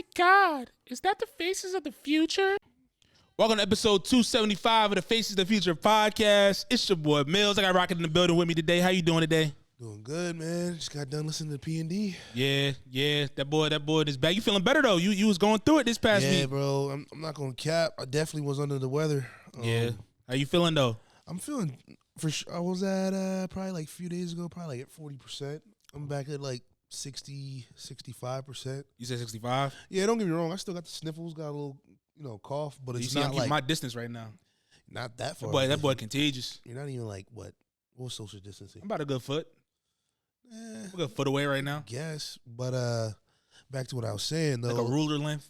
my God, is that the Faces of the Future? Welcome to episode 275 of the Faces of the Future podcast. It's your boy Millz. I got Rocket in the building with me today. How you doing today? Doing good, man. Just got done listening to P&D. Yeah. That boy in his bag. You feeling better though? You was going through it this past week. Yeah, bro. I'm not gonna cap. I definitely was under the weather. Yeah. How you feeling though? I'm feeling for sure. I was at probably like a few days ago, probably like at 40%. I'm back at like 60, 65%. You said 65? Yeah, don't get me wrong. I still got the sniffles, got a little, cough, but it's I'm not keeping like my distance right now. not that far. That boy contagious. You're not even like what's social distancing? I'm about a good foot. Eh, We're a good foot away right now. guess, but back to what I was saying though. Like a ruler length.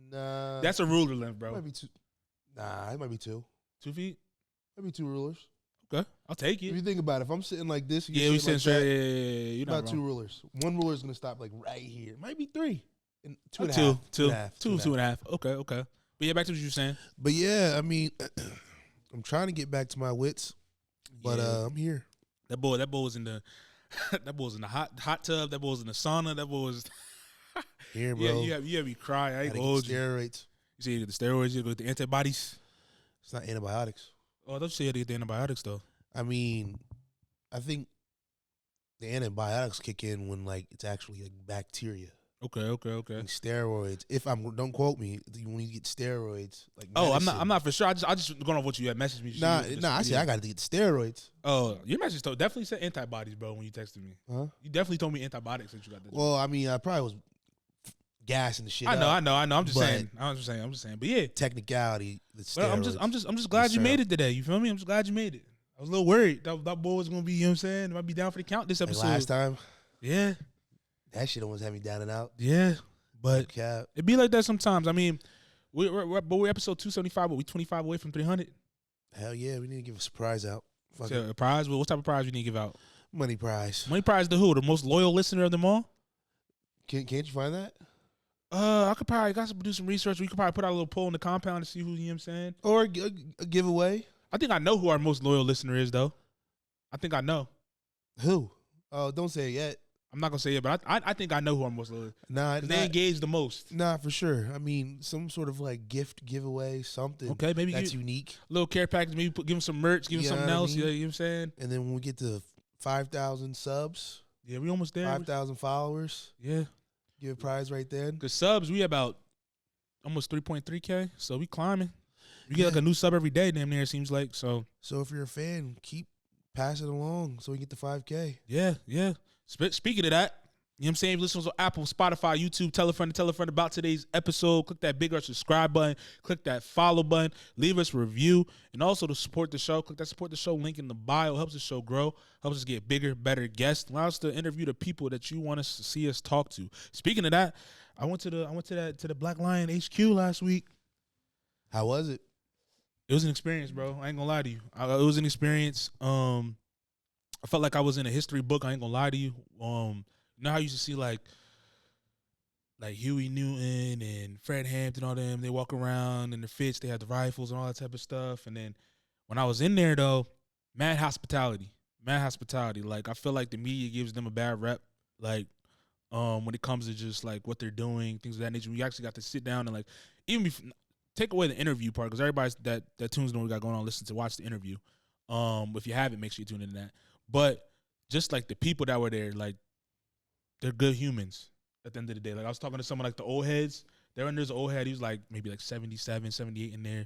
Nah, That's a ruler length, it bro. might be two. Nah, it might be 2. 2 feet? Maybe 2 rulers. Okay, I'll take If it. you think about it, if I'm sitting like this, Yeah, we sitting like straight. that, Yeah. You're not about wrong. 2 rulers. 1 ruler is gonna stop like right here. Might be 3. And two and a Two. half. Two and a half. Two and a half. Okay. But yeah, back to what you were saying. But yeah, I mean, I'm trying to get back to my wits, but Yeah. I'm here. That boy was in the hot tub. That boy was in the sauna. That boy was Here, bro. Yeah, you have me cry. I ain't Gotta gonna get hold you. steroids. You say you get the steroids, you go get the antibodies. It's not antibiotics. Oh, I thought you said you had to get the antibiotics though. I mean, I think the antibiotics kick in when like it's actually like bacteria. Okay. And steroids. Don't quote me. When you get steroids, like Oh, medicine, I'm not for sure. I just going off what you had messaged me. I said I got to get steroids. Oh, your message definitely said antibodies, bro. When you texted me, Huh? you definitely told me antibiotics since you got this. Well, I mean, I probably was gassing the shit. I up. know. I'm just but- saying. But yeah, Technicality. The but steroids. I'm just glad you made it today. You feel me? I'm just glad you made it. I was a little worried that boy was gonna be, you know what I'm saying? Might be down for the count this Like episode. last time, Yeah. that shit almost had me down and out. Yeah. But Cap. it be like that sometimes. I mean, we're episode 275, but we 25 away from 300. Hell yeah, we need to give a surprise out. Fuck So it. a prize? Well, what type of prize you need to give out? Money prize. Money prize to who? The most loyal listener of them all? Can't you find that? I could probably do some research. We could probably put out a little poll in the compound to see who, you know what I'm saying? Or a giveaway? I think I know who our most loyal listener is, though. I think I know. Who? Oh, don't say it yet. I'm not going to say it, but I think I know who our most loyal. Nah, They engage the most. Nah, for sure. I mean, some sort of like gift giveaway, something. Okay, maybe that's unique. Little care package, maybe give them some merch, give them Yeah, something I else. mean- You know what I'm saying? And then when we get to 5,000 subs, Yeah, we almost there. 5,000 followers, Yeah. give a prize right then. Because subs, we about almost 3.3K, so we climbing. We get like a new sub every day, damn near, it seems like. So if you're a fan, keep passing it along so we get to 5K. yeah. Speaking of that, you know what I'm saying? If you listen on Apple, Spotify, YouTube, tell a friend about today's episode. Click that big red subscribe button. Click that follow button. Leave us a review. And also to support the show, click that support the show link in the bio. Helps the show grow. Helps us get bigger, better guests. Allows us to interview the people that you want us to see us talk to. Speaking of that, I went to the Black Lion HQ last week. How was it? It was an experience, bro. I ain't gonna lie to you. It was an experience. I felt like I was in a history book. I ain't gonna lie to you. You know how you used to see like Huey Newton and Fred Hampton, all them, they walk around in the fits, they have the rifles and all that type of stuff. And then when I was in there though, mad hospitality. Like I feel like the media gives them a bad rep. Like when it comes to just like what they're doing, things of that nature. We actually got to sit down and like take away the interview part, because everybody that tunes in what we got going on, watch the interview. If you haven't, make sure you tune into that. But just like the people that were there, like they're good humans at the end of the day. Like I was talking to someone like the old heads. There's an old head. He was like maybe like 77, 78 in there,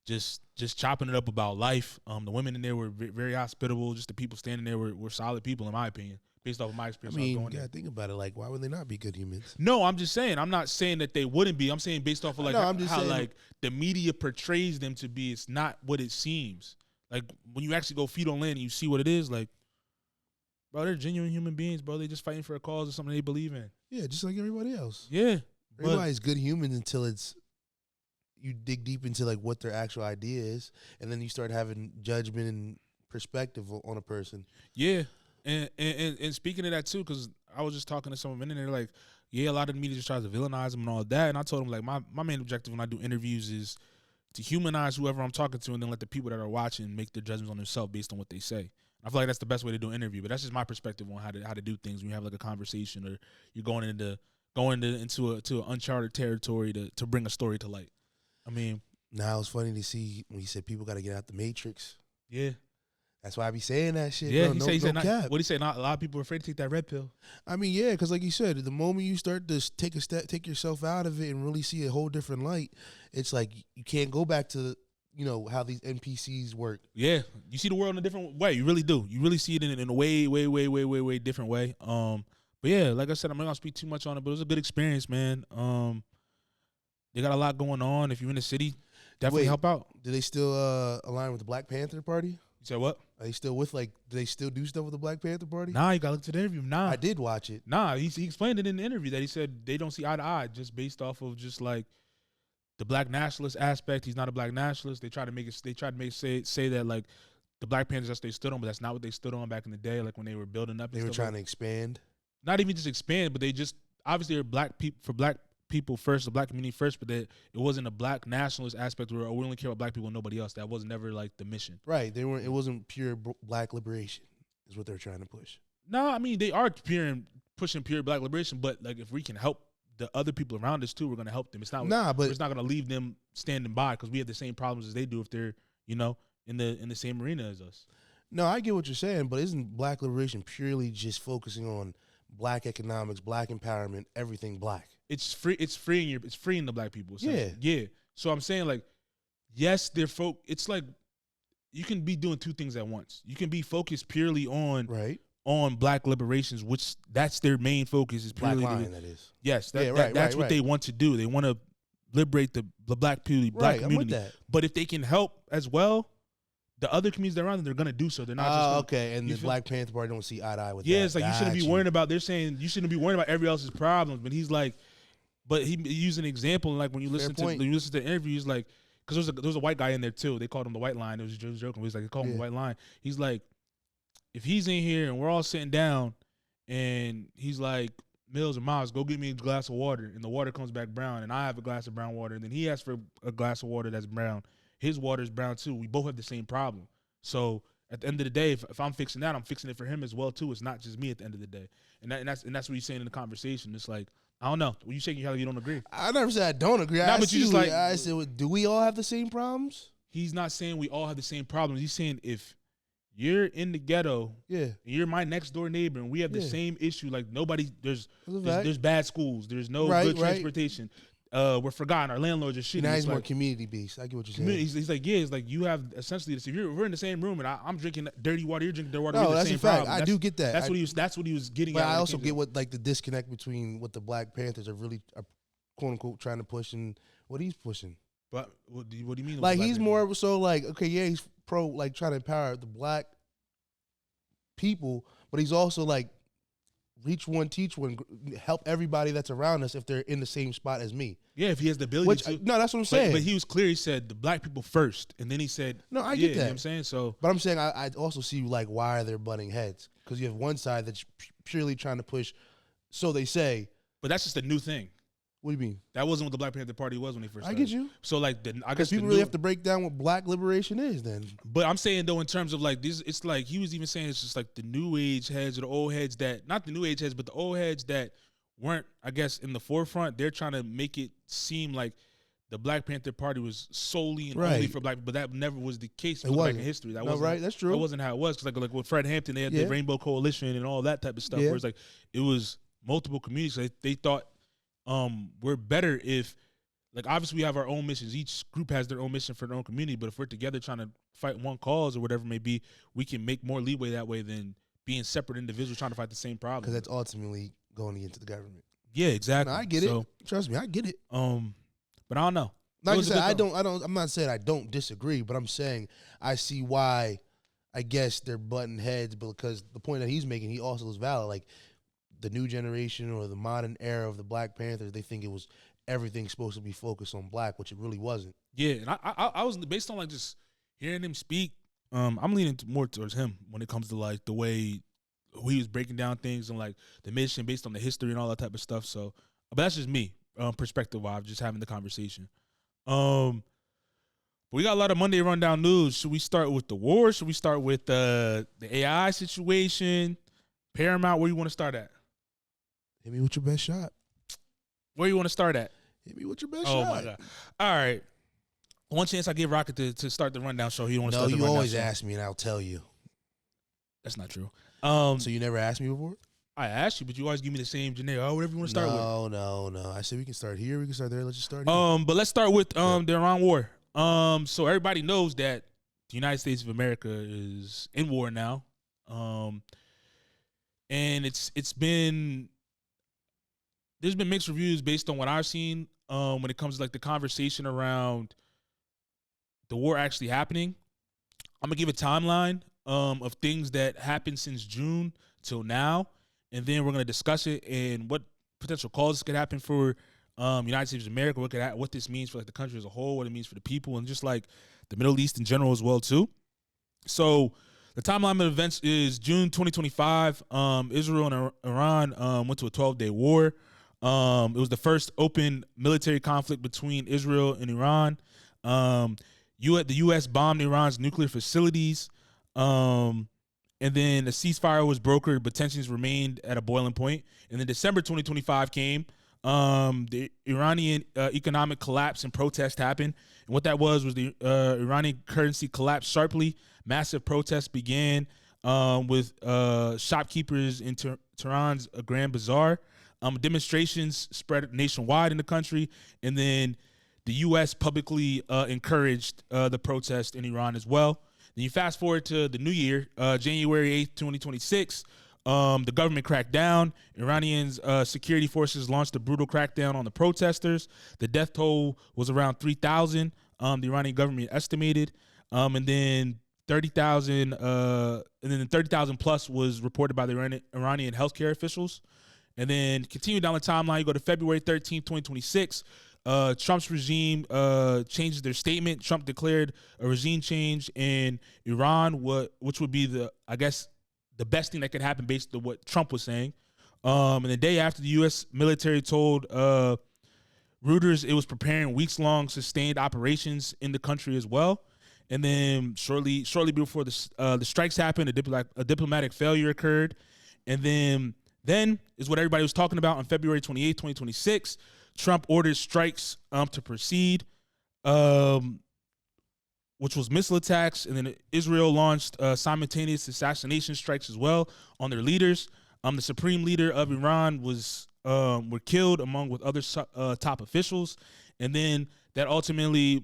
just chopping it up about life. The women in there were very hospitable. Just the people standing there were solid people, in my opinion, based off of my experience. I mean, think about it. Like, why would they not be good humans? No, I'm just saying. I'm not saying that they wouldn't be. I'm saying based off of like how saying, like the media portrays them to be. It's not what it seems. Like when you actually go feet on land and you see what it is, like, bro, they're genuine human beings, bro. They just fighting for a cause or something they believe in. Yeah, just like everybody else. Yeah. Everybody's good humans until you dig deep into like what their actual idea is, and then you start having judgment and perspective on a person. Yeah. And speaking of that too, because I was just talking to someone and they're like, yeah, a lot of the media just tries to villainize them and all that. And I told them like my main objective when I do interviews is to humanize whoever I'm talking to, and then let the people that are watching make their judgments on themselves based on what they say. I feel like that's the best way to do an interview. But that's just my perspective on how to do things when you have like a conversation or you're going into an uncharted territory to bring a story to light. I mean, now it's funny to see when he said people got to get out the matrix. Yeah. That's why I be saying that shit. Yeah, bro. he said no cap. What he say? Not a lot of people are afraid to take that red pill. I mean, yeah, because like you said, the moment you start to take yourself out of it and really see a whole different light, it's like you can't go back to how these NPCs work. Yeah, you see the world in a different way. You really do. You really see it in a way different way. But yeah, like I said, I'm not gonna speak too much on it, but it was a good experience, man. They got a lot going on. If you're in the city, definitely help out. Do they still align with the Black Panther Party? You said what? Are they still with do they still do stuff with the Black Panther Party? Nah, you gotta look to the interview. Nah, I did watch it. Nah, he explained it in the interview that he said they don't see eye to eye just based off of just like the black nationalist aspect. He's not a black nationalist. They try to make it say that like the Black Panthers that's they stood on, but that's not what they stood on back in the day. Like when they were building up, they were trying to expand. Not even just expand, but they just obviously are black people first, the black community first, but it wasn't a black nationalist aspect where we only care about black people and nobody else. That was never like the mission. Right. They weren't. It wasn't pure black liberation. Is what they're trying to push. No, I mean they are pushing pure black liberation, but like if we can help the other people around us too, we're gonna help them. It's not. But it's not gonna leave them standing by because we have the same problems as they do if they're in the same arena as us. No, I get what you're saying, but isn't black liberation purely just focusing on black economics, black empowerment, everything black? It's free. It's freeing the black people. Yeah. So I'm saying like, yes, they're it's like you can be doing two things at once. You can be focused purely on black liberations, which that's their main focus is purely black line. That is. Yes, that's what they want to do. They want to liberate the black community. I'm with that. But if they can help as well, the other communities around them, they're gonna do so. They're not just okay. And the Black Panther Party don't see eye to eye with that. Yeah, it's like you shouldn't be worrying about. They're saying you shouldn't be worrying about everybody else's problems. But he's like, but he used an example. Like when you listen to the interviews, like because there was a white guy in there too. They called him the White Line. It was just joking. He was like, they called him the White Line. He's like, if he's in here and we're all sitting down, and he's like, Millz or Miles, go get me a glass of water, and the water comes back brown, and I have a glass of brown water, and then he asks for a glass of water that's brown. His water is brown too. We both have the same problem. So at the end of the day, if I'm fixing that, I'm fixing it for him as well too. It's not just me at the end of the day, and that's what he's saying in the conversation. It's like I don't know. When you shaking your head, like you don't agree. I never said I don't agree. But you just like I said, do we all have the same problems? He's not saying we all have the same problems. He's saying if you're in the ghetto, and you're my next door neighbor, and we have the same issue. Like there's bad schools. There's no good transportation. We're forgotten. Our landlords are shitty. Now he's more community based. I get what you're saying. He's like, yeah, it's like you have essentially this. If we're in the same room and I'm drinking dirty water, you're drinking dirty water. No, that's a fact. I do get that. That's what he was getting. But at I also get what like the disconnect between what the Black Panthers are really quote unquote trying to push and what he's pushing. But what do you mean? Like he's more so like okay, yeah, he's pro like trying to empower the black people, but he's also like reach one, teach one, help everybody that's around us if they're in the same spot as me. Yeah, if he has the ability to. No, that's what I'm saying. But he was clear. He said the black people first, and then he said, "No, I get that." You know what I'm saying so, but I'm saying I also see like why they're butting heads because you have one side that's purely trying to push. So they say, but that's just a new thing. What do you mean? That wasn't what the Black Panther Party was when they first started. I get you. So like, I guess people really have to break down what black liberation is then. But I'm saying though, in terms of like this, it's like he was even saying it's just like the new age heads or the old heads that, not the new age heads, but the old heads that weren't, I guess, in the forefront. They're trying to make it seem like the Black Panther Party was solely and only for black people, but that never was the case back in history. That wasn't right. That's true. That wasn't how it was. Because like with Fred Hampton, they had the Rainbow Coalition and all that type of stuff. Where it's like it was multiple communities. So they thought we're better if, like, obviously we have our own missions. Each group has their own mission for their own community. But if we're together trying to fight one cause or whatever it may be, we can make more leeway that way than being separate individuals trying to fight the same problem. Because that's ultimately going against the government. Yeah, exactly. No, I get it. Trust me, I get it. But I don't know. Like I said, I'm not saying I don't disagree, but I'm saying I see why. I guess they're butting heads, because the point that he's making, he also is valid. Like the new generation or the modern era of the Black Panthers, they think it was everything supposed to be focused on black, which it really wasn't. Yeah, and I was based on like just hearing him speak. I'm leaning more towards him when it comes to like the way he was breaking down things and like the mission based on the history and all that type of stuff. So, but that's just me, perspective wise, just having the conversation. But We got a lot of Monday rundown news. Should we start with the war? Should we start with the AI situation? Paramount, where you want to start at? Hit me with your best shot. Where you want to start at? Hit me with your best Oh shot. my God. All right. One chance I give Rocket to start the rundown show. He don't want to No, start the you rundown always show. ask me and I'll tell you. That's not true. So you never asked me before? I asked you, but you always give me the same generic. Oh, whatever you want to start with. No. I said we can start here. We can start there. Let's just start here. But let's start with the Iran war. So everybody knows that the United States of America is in war now. And there's been mixed reviews based on what I've seen when it comes to like the conversation around the war actually happening. I'm gonna give a timeline of things that happened since June till now, and then we're gonna discuss it and what potential causes could happen for United States of America, what this means for like the country as a whole, what it means for the people, and just like the Middle East in general as well too. So the timeline of events is June 2025. Israel and Iran went to a 12-day war. It was the first open military conflict between Israel and Iran. The U.S. bombed Iran's nuclear facilities, and then a ceasefire was brokered, but tensions remained at a boiling point. And then December 2025 came. The Iranian economic collapse and protest happened. And what that was the Iranian currency collapsed sharply. Massive protests began with shopkeepers in Tehran's Grand Bazaar. Demonstrations spread nationwide in the country. And then the U.S. publicly encouraged the protest in Iran as well. Then you fast forward to the new year, January 8th, 2026. The government cracked down. Iranians security forces launched a brutal crackdown on the protesters. The death toll was around 3,000. The Iranian government estimated, and then 30,000. And then the 30,000 plus was reported by the Iranian healthcare officials. And then continue down the timeline. You go to February 13th, 2026. Trump's regime changes their statement. Trump declared a regime change in Iran, which would be the best thing that could happen based on what Trump was saying. And the day after, the U.S. military told Reuters it was preparing weeks-long sustained operations in the country as well. And then shortly before the strikes happened, a diplomatic failure occurred. And then is what everybody was talking about on February 28th, 2026. Trump ordered strikes to proceed, which was missile attacks, and then Israel launched simultaneous assassination strikes as well on their leaders. The supreme leader of Iran were killed along with other top officials, and then that ultimately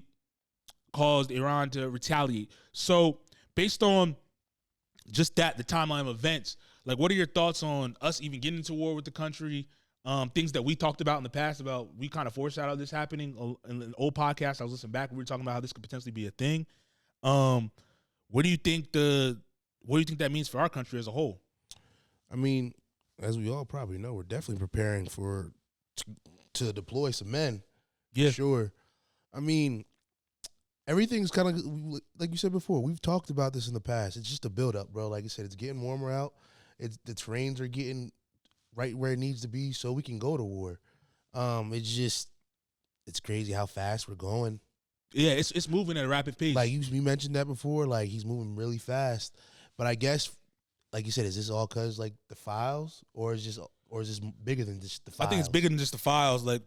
caused Iran to retaliate. So based on just that, the timeline of events, like what are your thoughts on us even getting into war with the country? Things that we talked about in the past about we kind of foreshadowed this happening in an old podcast. I was listening back. We were talking about how this could potentially be a thing. What do you think that means for our country as a whole? I mean, as we all probably know, we're definitely preparing to deploy some men. Yeah, sure. I mean, everything's kind of like you said before. We've talked about this in the past. It's just a build-up, bro. Like I said, it's getting warmer out. The terrains are getting right where it needs to be so we can go to war. It's crazy how fast we're going. Yeah, it's moving at a rapid pace. Like you mentioned that before, like he's moving really fast. But I guess, like you said, is this all because like the files, or is this bigger than just the files? I think it's bigger than just the files. Like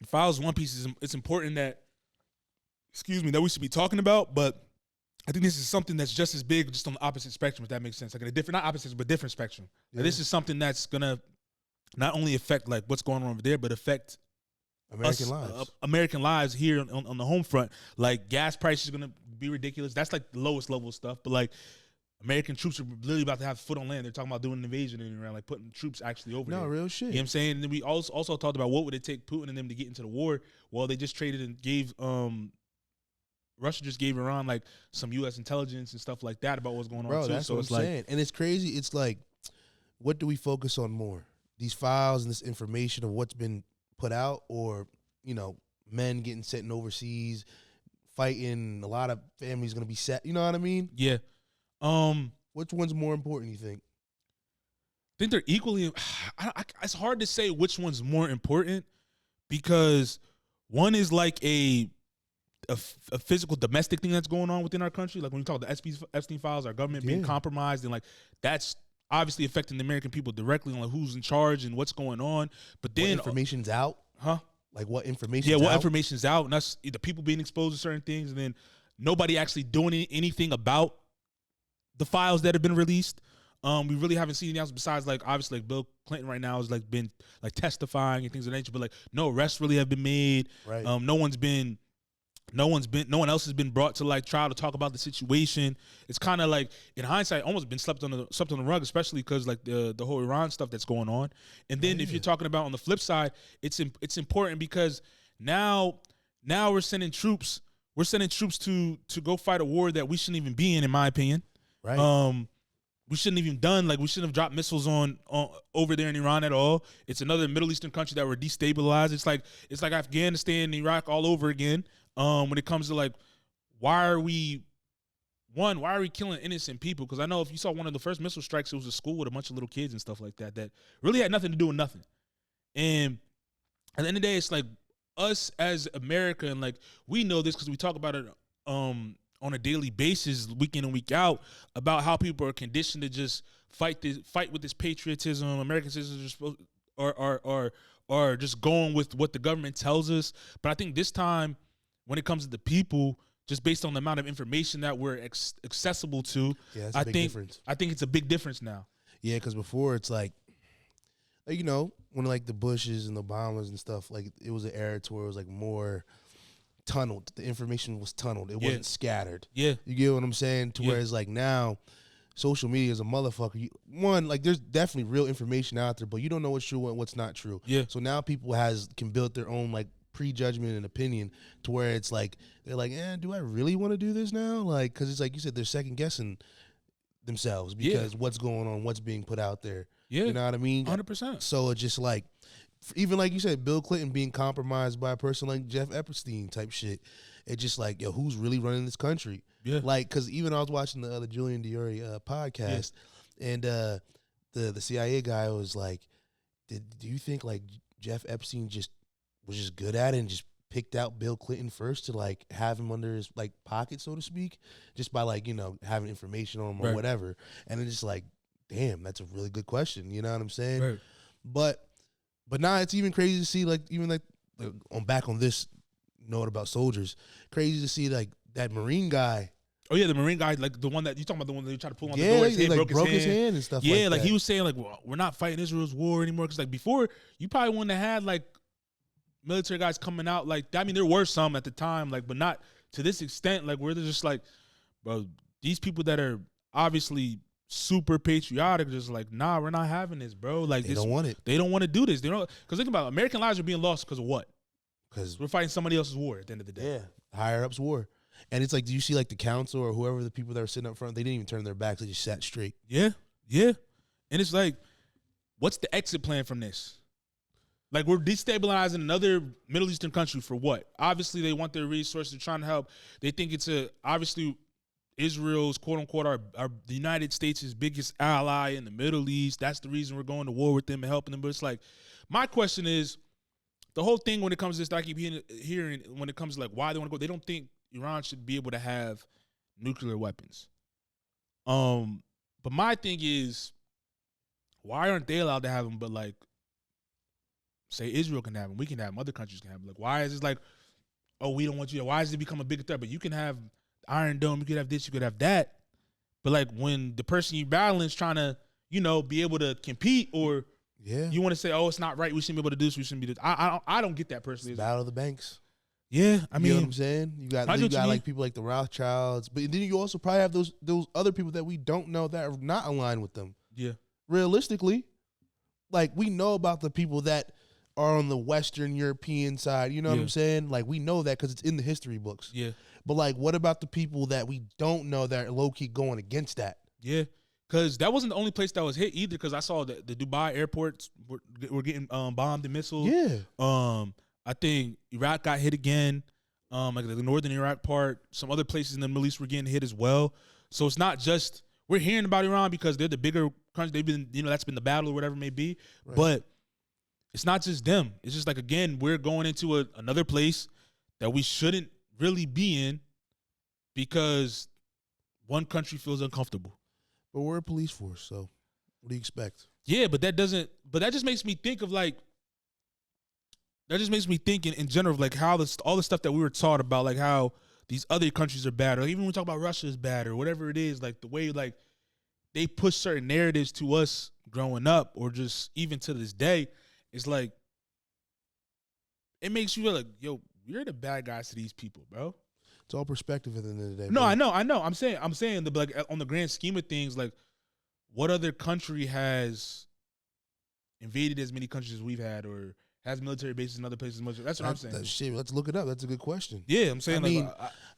the files, one piece it's important that we should be talking about, but I think this is something that's just as big, just on the opposite spectrum, if that makes sense. Like a different, not opposites, but different spectrum. Yeah. Like this is something that's gonna not only affect like what's going on over there, but affect American lives here on the home front. Like gas prices are gonna be ridiculous. That's like the lowest level of stuff. But like American troops are literally about to have foot on land. They're talking about doing an invasion in Iran, like putting troops actually over there. No, real shit. You know what I'm saying? And then we also talked about what would it take Putin and them to get into the war. Well, they just traded and gave Russia just gave Iran like some U.S. intelligence and stuff like that about what's going on. Bro, too. that's so what it's I'm like, saying. And it's crazy. It's like, what do we focus on more? These files and this information of what's been put out, or men getting sent overseas, fighting. A lot of families gonna be set. You know what I mean? Yeah. Which one's more important? You think? I think they're equally. It's hard to say which one's more important because one is like a a physical domestic thing that's going on within our country. Like when you talk the Epstein files, our government being compromised, and like that's obviously affecting the American people directly on like who's in charge and what's going on. But then what information's out, huh? Like what information? Yeah, what information's out, and that's the people being exposed to certain things, and then nobody actually doing anything about the files that have been released. We really haven't seen anything else besides like obviously like Bill Clinton right now has like been like testifying and things of that nature, but like no arrests really have been made. Right. No one else has been brought to like trial to talk about the situation. It's kind of like in hindsight almost been slept on the rug, especially because like the whole Iran stuff that's going on. And then if you're talking about on the flip side, it's important because now we're sending troops to go fight a war that we shouldn't even be in my opinion. Right. We shouldn't have even we shouldn't have dropped missiles on over there in Iran at all. It's another Middle Eastern country that we're destabilized. It's like Afghanistan and Iraq all over again. When it comes to like, why are we killing innocent people? Because I know if you saw one of the first missile strikes, it was a school with a bunch of little kids and stuff like that really had nothing to do with nothing. And at the end of the day, it's like us as America, and like we know this because we talk about it on a daily basis, week in and week out, about how people are conditioned to just fight with this patriotism. American citizens are supposed are just going with what the government tells us. But I think this time, when it comes to the people, just based on the amount of information that we're accessible to, I think it's a big difference now. Yeah, because before it's like you know, when like the Bushes and the Obamas and stuff, like it was an era to where it was like more tunneled. The information was tunneled. It wasn't scattered. Yeah. You get what I'm saying? To where it's like now social media is a motherfucker. Like there's definitely real information out there, but you don't know what's true and what's not true. Yeah. So now people can build their own like prejudgment and opinion to where it's like they're like, do I really want to do this now? Like, because it's like you said, they're second guessing themselves because what's going on, what's being put out there. Yeah. You know what I mean? 100%. So it's just like, even like you said, Bill Clinton being compromised by a person like Jeff Epstein type shit. It's just like, yo, who's really running this country? Yeah. Like, because even I was watching the Julian Diori podcast, and the CIA guy was like, do you think like Jeff Epstein was just good at it and just picked out Bill Clinton first to like have him under his like pocket, so to speak, just by like, you know, having information on him or whatever. And it's just like, damn, that's a really good question. You know what I'm saying? Right. But now it's even crazy to see like even like back on this note about soldiers, crazy to see like that Marine guy. Oh yeah, the Marine guy, like the one that you talking about, the one that you tried to pull on the door, his head, like broke his hand and stuff. Yeah, like he was saying like, well, we're not fighting Israel's war anymore because like before you probably wouldn't have had like military guys coming out like that. I mean, there were some at the time, like, but not to this extent. Like, where they're just like, bro, these people that are obviously super patriotic, just like, nah, we're not having this, bro. Like, they don't want it. They don't want to do this. They don't, because think about it, American lives are being lost because of what? Because we're fighting somebody else's war at the end of the day. Yeah, higher ups war. And it's like, do you see like the council or whoever the people that were sitting up front? They didn't even turn their backs; they just sat straight. Yeah, yeah. And it's like, what's the exit plan from this? Like, we're destabilizing another Middle Eastern country for what? Obviously, they want their resources. They're trying to help. They think it's obviously Israel's quote unquote the United States' biggest ally in the Middle East. That's the reason we're going to war with them and helping them. But it's like, my question is, the whole thing when it comes to this, that I keep hearing when it comes to like why they want to go, they don't think Iran should be able to have nuclear weapons. But my thing is, why aren't they allowed to have them? But like, say Israel can have them, we can have them, other countries can have them. Like, why is it like, oh, we don't want you to? Why does it become a bigger threat? But you can have Iron Dome, you could have this, you could have that. But like, when the person you're battling is trying to, you know, be able to compete, or you want to say, oh, it's not right, we shouldn't be able to do this, we shouldn't be. I don't get that personally. It's battle of the banks. Yeah, I mean, you know what I'm saying? You got like people like the Rothschilds, but then you also probably have those other people that we don't know that are not aligned with them. Yeah, realistically, like we know about the people that are on the Western European side. You know what I'm saying? Like we know that because it's in the history books. Yeah, but like, what about the people that we don't know that are low key going against that? Yeah. Because that wasn't the only place that was hit either. Because I saw the Dubai airports were getting bombed and missiles. Yeah. I think Iraq got hit again. Like the northern Iraq part, some other places in the Middle East were getting hit as well. So it's not just we're hearing about Iran because they're the bigger country. They've been, you know, that's been the battle or whatever it may be. Right. But it's not just them. It's just like, again, we're going into another place that we shouldn't really be in because one country feels uncomfortable. But we're a police force, so what do you expect? Yeah, but that just makes me think of like, that just makes me think in general of like how all the stuff that we were taught about, like how these other countries are bad, or even when we talk about Russia is bad, or whatever it is, like the way like they push certain narratives to us growing up, or just even to this day, it's like it makes you feel like, yo, we're the bad guys to these people, bro. It's all perspective at the end of the day. No, bro. I know. I'm saying the like on the grand scheme of things, like what other country has invaded as many countries as we've had, or has military bases in other places much? That's what I'm saying. Shit, let's look it up. That's a good question. Yeah, I'm saying. I mean,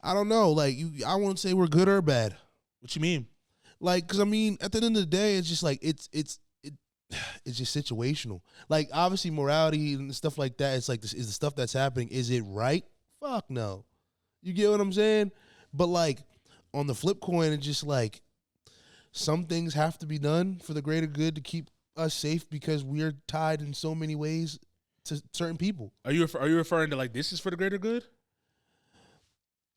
I don't know. Like, I won't say we're good or bad. What you mean? Like, because I mean, at the end of the day, it's just like it's just situational. Like, obviously, morality and stuff like that. It's like, this is the stuff that's happening. Is it right? Fuck no. You get what I'm saying? But like, on the flip coin, it's just like some things have to be done for the greater good to keep us safe because we're tied in so many ways to certain people. Are you referring to like this is for the greater good?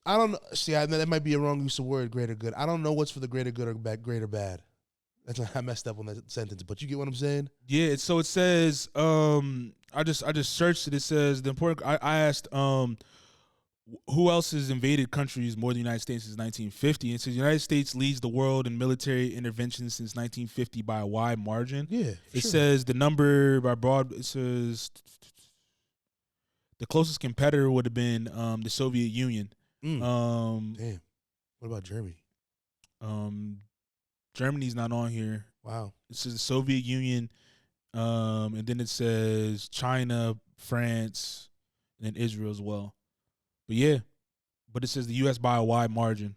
I don't know. See, that might be a wrong use of word, greater good. I don't know what's for the greater good or greater bad. That's I messed up on that sentence, but you get what I'm saying? Yeah. So it says, I just searched it. It says the important. I asked, who else has invaded countries more than the United States since 1950? It says the United States leads the world in military interventions since 1950 by a wide margin. Yeah. It says the number by broad. It says the closest competitor would have been the Soviet Union. Damn. What about Germany? Germany's not on here. Wow. It says the Soviet Union, and then it says China, France, and then Israel as well. But yeah, but it says the U.S. by a wide margin.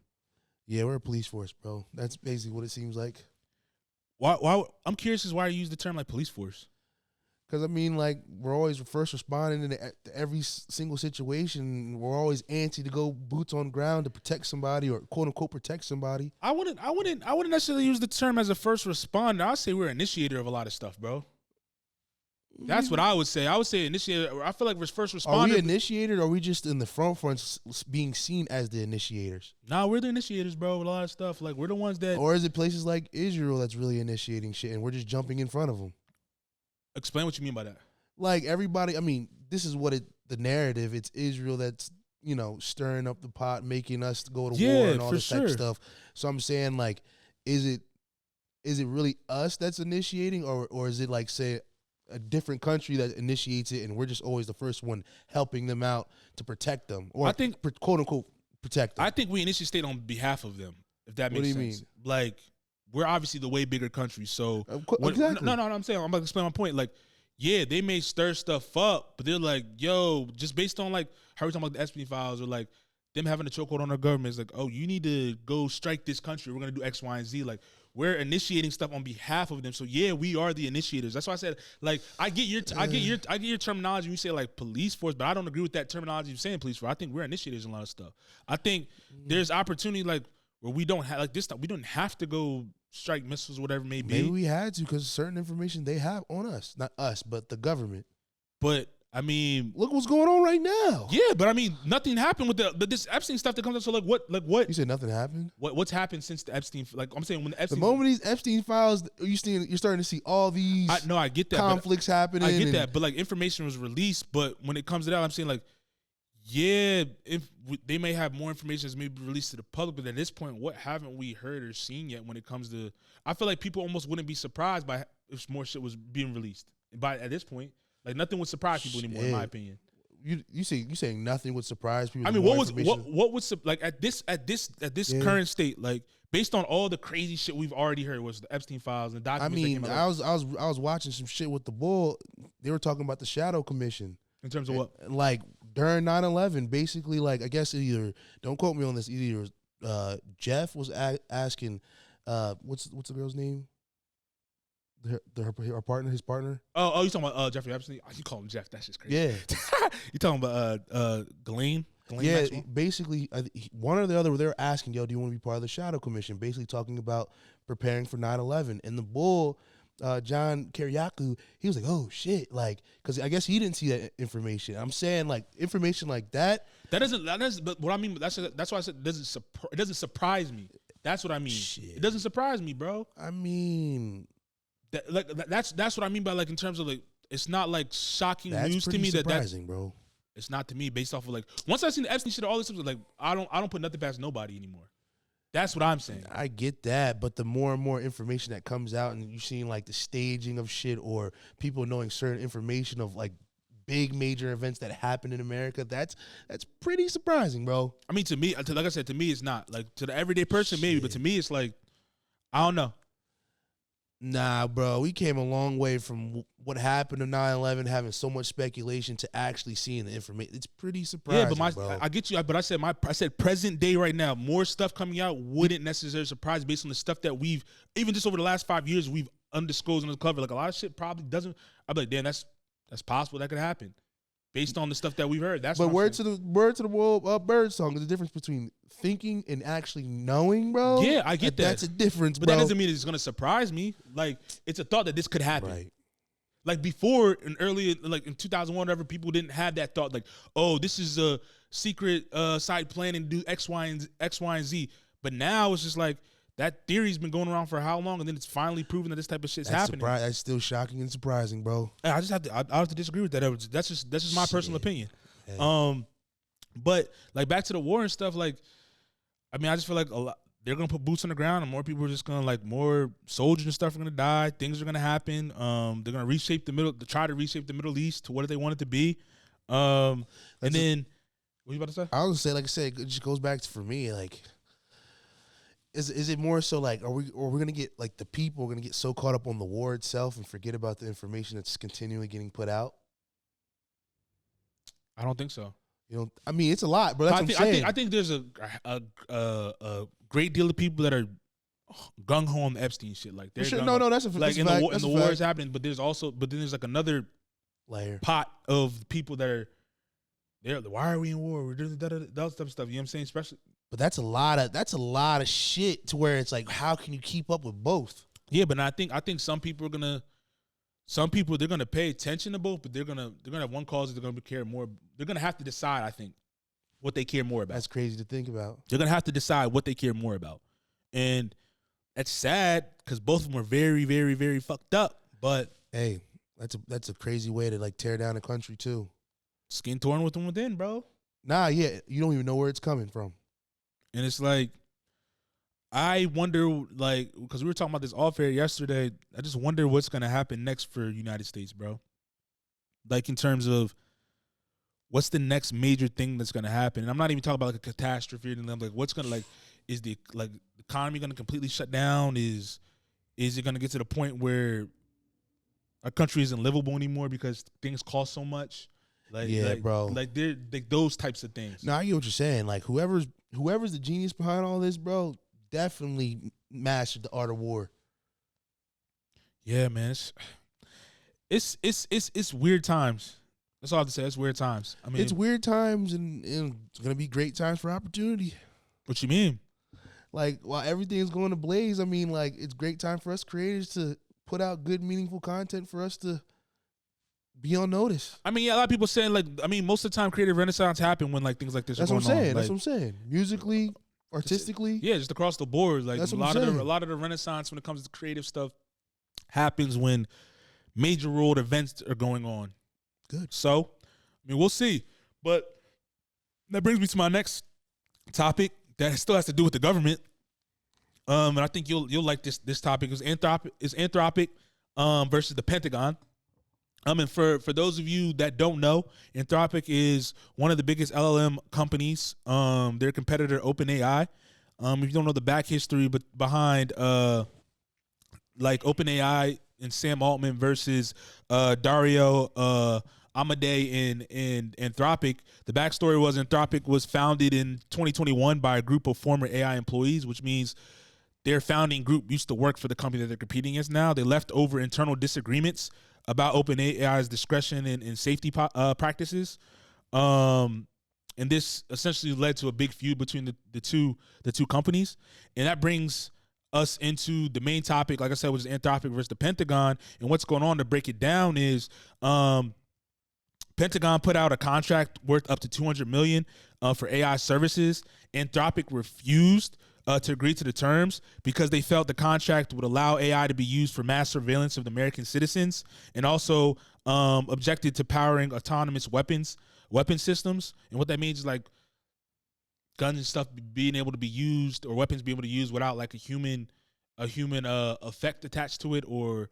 Yeah, we're a police force, bro. That's basically what it seems like. Why? I'm curious as why you use the term like police force. Because, I mean, like, we're always first responding to every single situation. We're always antsy to go boots on ground to protect somebody or, quote-unquote, protect somebody. I wouldn't necessarily use the term as a first responder. I'd say we're an initiator of a lot of stuff, bro. That's what I would say. I would say initiator. I feel like we're first responder. Are we initiated, or are we just in the front being seen as the initiators? Nah, we're the initiators, bro, with a lot of stuff. Like, we're the ones that... Or is it places like Israel that's really initiating shit, and we're just jumping in front of them? Explain what you mean by that. Like, everybody, I mean, this is what the narrative, it's Israel that's, you know, stirring up the pot, making us go to war and all this type of stuff. So I'm saying, like, is it really us that's initiating, or is it like, say, a different country that initiates it and we're just always the first one helping them out to protect them, or I think quote unquote protect them? I think we initiate on behalf of them, if that makes sense. What do you mean? Like, we're obviously the way bigger country, so exactly. No, I'm saying, I'm about to explain my point. Like, yeah, they may stir stuff up, but they're like, yo, just based on like how we talking about the Epstein files, or like them having a chokehold on our government, it's like, oh, you need to go strike this country. We're gonna do X, Y, and Z. Like, we're initiating stuff on behalf of them. So yeah, we are the initiators. That's why I said, like, I get your terminology when you say like police force, but I don't agree with that terminology you're saying police force. I think we're initiators in a lot of stuff. I think there's opportunity like where we don't have like this stuff. We don't have to go strike missiles, whatever it may be. Maybe we had to because certain information they have on us, not us, but the government. But I mean, look what's going on right now. Yeah, but I mean, nothing happened with this Epstein stuff that comes up. So like, what? You said nothing happened. What's happened since the Epstein? Like, I'm saying, when the Epstein, the moment these Epstein files, you're starting to see all these. I get that conflicts happening. I get that, but like information was released. But when it comes to that, I'm saying like, yeah, if they may have more information that's maybe released to the public, but at this point, what haven't we heard or seen yet? When it comes to, I feel like people almost wouldn't be surprised by if more shit was being released. But at this point. Like, nothing would surprise people anymore, in my opinion. You saying nothing would surprise people? I mean, what would like at this current state, like based on all the crazy shit we've already heard, was the Epstein files and documents. I mean, I was watching some shit with the Bull. They were talking about the Shadow Commission in terms of what, like during 9/11, basically. Like, I guess either, don't quote me on this, either Jeff was asking, what's the girl's name? Her partner, his partner. Oh, you talking about Jeffrey Epstein? Oh, you call him Jeff? That's just crazy. Yeah. You talking about Ghislaine? Yeah, Maxwell? Basically, one or the other, they were asking, yo, do you want to be part of the Shadow Commission? Basically talking about preparing for 9/11. And the Bull John Kiriakou, he was like, "Oh shit!" Like, because I guess he didn't see that information. I'm saying like information like that. That doesn't. But what I mean. That's why I said it doesn't surprise me. That's what I mean. Shit. It doesn't surprise me, bro. I mean, That's what I mean by like in terms of like it's not like shocking that's news to pretty me surprising, bro. It's not to me based off of like once I seen the Epstein shit, all this stuff, like I don't put nothing past nobody anymore. That's what I'm saying. I get that, but the more and more information that comes out, and you seeing like the staging of shit or people knowing certain information of like big major events that happen in America, that's pretty surprising, bro. I mean, to me, like I said, to me, it's not like to the everyday person, maybe, but to me, it's like I don't know. Nah, bro, we came a long way from what happened to 9/11, having so much speculation to actually seeing the information. It's pretty surprising. Yeah, but bro. I get you. But I said present day right now, more stuff coming out wouldn't necessarily surprise based on the stuff that we've even just over the last 5 years we've undisclosed and uncovered. Like a lot of shit probably doesn't. I'm like, damn, that's possible that could happen based on the stuff that we've heard. That's but word to the world bird song is the difference between thinking and actually knowing, bro. Yeah, I get that. That's a difference, but bro. that doesn't mean it's gonna surprise me. Like it's a thought that this could happen. Right. Like before, in early, like in 2001, whatever, people didn't have that thought. Like, oh, this is a secret side plan and do X, Y, and Z. But now it's just like that theory's been going around for how long, and then it's finally proven that this type of shit's happening. That's still shocking and surprising, bro. I just have to. I have to disagree with that. That's just my personal opinion. Hey. But like back to the war and stuff. Like, I mean, I just feel like a lot. They're gonna put boots on the ground, and more people are just gonna like more soldiers and stuff are gonna die. Things are gonna happen. They're gonna try to reshape the Middle East to what they want it to be. And then, what are you about to say? I was gonna say, like I said, it just goes back to for me, like, is it more so like, are we gonna get like the people are gonna get so caught up on the war itself and forget about the information that's continually getting put out? I don't think so. You know, I mean, it's a lot, but that's what I'm saying. I think there's a great deal of people that are gung ho on the Epstein shit. Like, they're sure. No, that's a like that's in the war is fact. happening, but then there's like another layer pot of people that are there. Why are we in war? We're doing that type of stuff. You know what I'm saying? Especially, but that's a lot of shit to where it's like, how can you keep up with both? Yeah, but I think some people they're gonna pay attention to both, but they're gonna have one cause that they're gonna care more. They're gonna have to decide, I think, what they care more about. That's crazy to think about. They're gonna have to decide what they care more about, and that's sad because both of them are very, very, very fucked up. But hey, that's a crazy way to like tear down a country too. Skin torn with them within, bro. Nah, yeah, you don't even know where it's coming from, and it's like, I wonder, like, because we were talking about this off air yesterday. I just wonder what's gonna happen next for United States, bro. Like in terms of what's the next major thing that's gonna happen. And I'm not even talking about like a catastrophe. And I'm like, what's gonna like is the economy gonna completely shut down? Is it gonna get to the point where our country isn't livable anymore because things cost so much? Like, yeah, bro. Like they're like those types of things. No, I get what you're saying. Like whoever's the genius behind all this, bro, definitely mastered the art of war. Yeah, man. It's weird times. That's all I have to say. It's weird times. I mean, it's weird times, and it's gonna be great times for opportunity. What you mean? Like while everything's going to blaze, I mean, like it's great time for us creators to put out good, meaningful content for us to be on notice. I mean, yeah, a lot of people saying like, I mean, most of the time, creative renaissance happen when like things like this. That's are what I'm going saying. on. That's Like, what I'm saying. Musically, artistically, yeah, just across the board. Like That's a what I'm saying. lot of the renaissance when it comes to creative stuff happens when major world events are going on. Good. So, I mean, we'll see. But that brings me to my next topic that still has to do with the government. And I think you'll like this topic. Is Anthropic versus the Pentagon. And for those of you that don't know, Anthropic is one of the biggest LLM companies. Their competitor, OpenAI. If you don't know the back history, but behind like OpenAI and Sam Altman versus Dario Amodei in Anthropic. The backstory was Anthropic was founded in 2021 by a group of former AI employees, which means their founding group used to work for the company that they're competing against now. They left over internal disagreements about OpenAI's discretion and safety practices. And this essentially led to a big feud between the two companies. And that brings us into the main topic, like I said, was Anthropic versus the Pentagon. And what's going on, to break it down, is Pentagon put out a contract worth up to $200 million for AI services. Anthropic refused to agree to the terms because they felt the contract would allow AI to be used for mass surveillance of the American citizens, and also objected to powering autonomous weapon systems. And what that means is like guns and stuff being able to be used, or weapons being able to use without like a human effect attached to it, or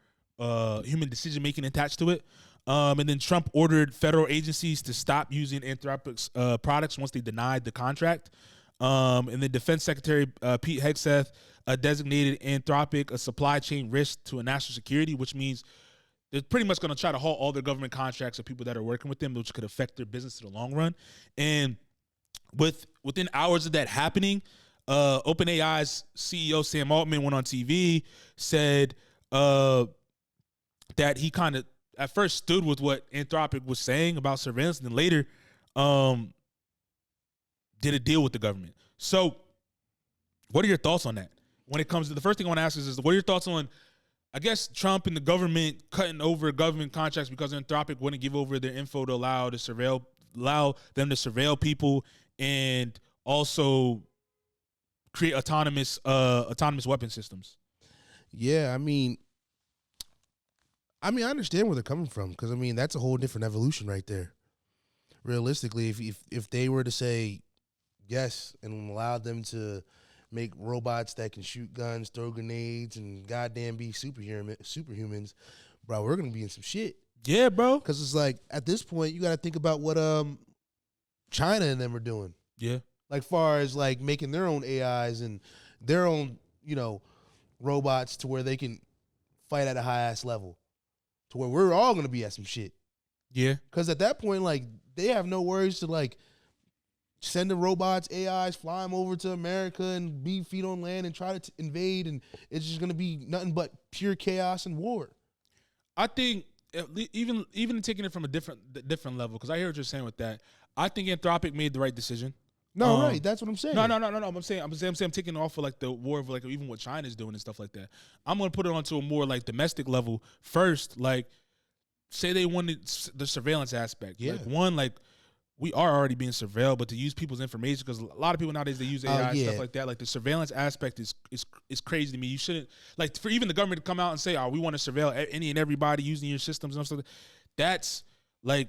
human decision making attached to it. And then Trump ordered federal agencies to stop using Anthropic's products once they denied the contract. And then Defense Secretary Pete Hegseth designated Anthropic a supply chain risk to a national security, which means they're pretty much going to try to halt all their government contracts of people that are working with them, which could affect their business in the long run. And within hours of that happening, OpenAI's CEO Sam Altman went on TV, said that he kind of at first stood with what Anthropic was saying about surveillance, and then later did a deal with the government. So what are your thoughts on that? When it comes to the first thing I want to ask is what are your thoughts on, I guess, Trump and the government cutting over government contracts because Anthropic wouldn't give over their info to allow them to surveil people and also create autonomous weapon systems? Yeah, I mean, I understand where they're coming from, because I mean that's a whole different evolution right there. Realistically, if they were to say yes and allow them to make robots that can shoot guns, throw grenades, and goddamn be superhumans, bro, we're gonna be in some shit. Yeah, bro. Because it's like at this point you got to think about what China and them are doing. Yeah. Like far as like making their own AIs and their own robots to where they can fight at a high ass level, to where we're all gonna be at some shit. Yeah. Because at that point, like, they have no worries to like send the robots, AIs, fly them over to America and be feet on land and try to invade, and it's just gonna be nothing but pure chaos and war. I think even taking it from a different level, because I hear what you're saying with that. I think Anthropic made the right decision. No, right. That's what I'm saying. No. I'm saying taking off of like the war of like even what China's doing and stuff like that. I'm gonna put it onto a more like domestic level first. Like, say they wanted the surveillance aspect. Yeah. Like, one, like, we are already being surveilled, but to use people's information, because a lot of people nowadays, they use AI and stuff like that. Like, the surveillance aspect is crazy to me. You shouldn't, like, for even the government to come out and say, "Oh, we want to surveil any and everybody using your systems and stuff." That's like,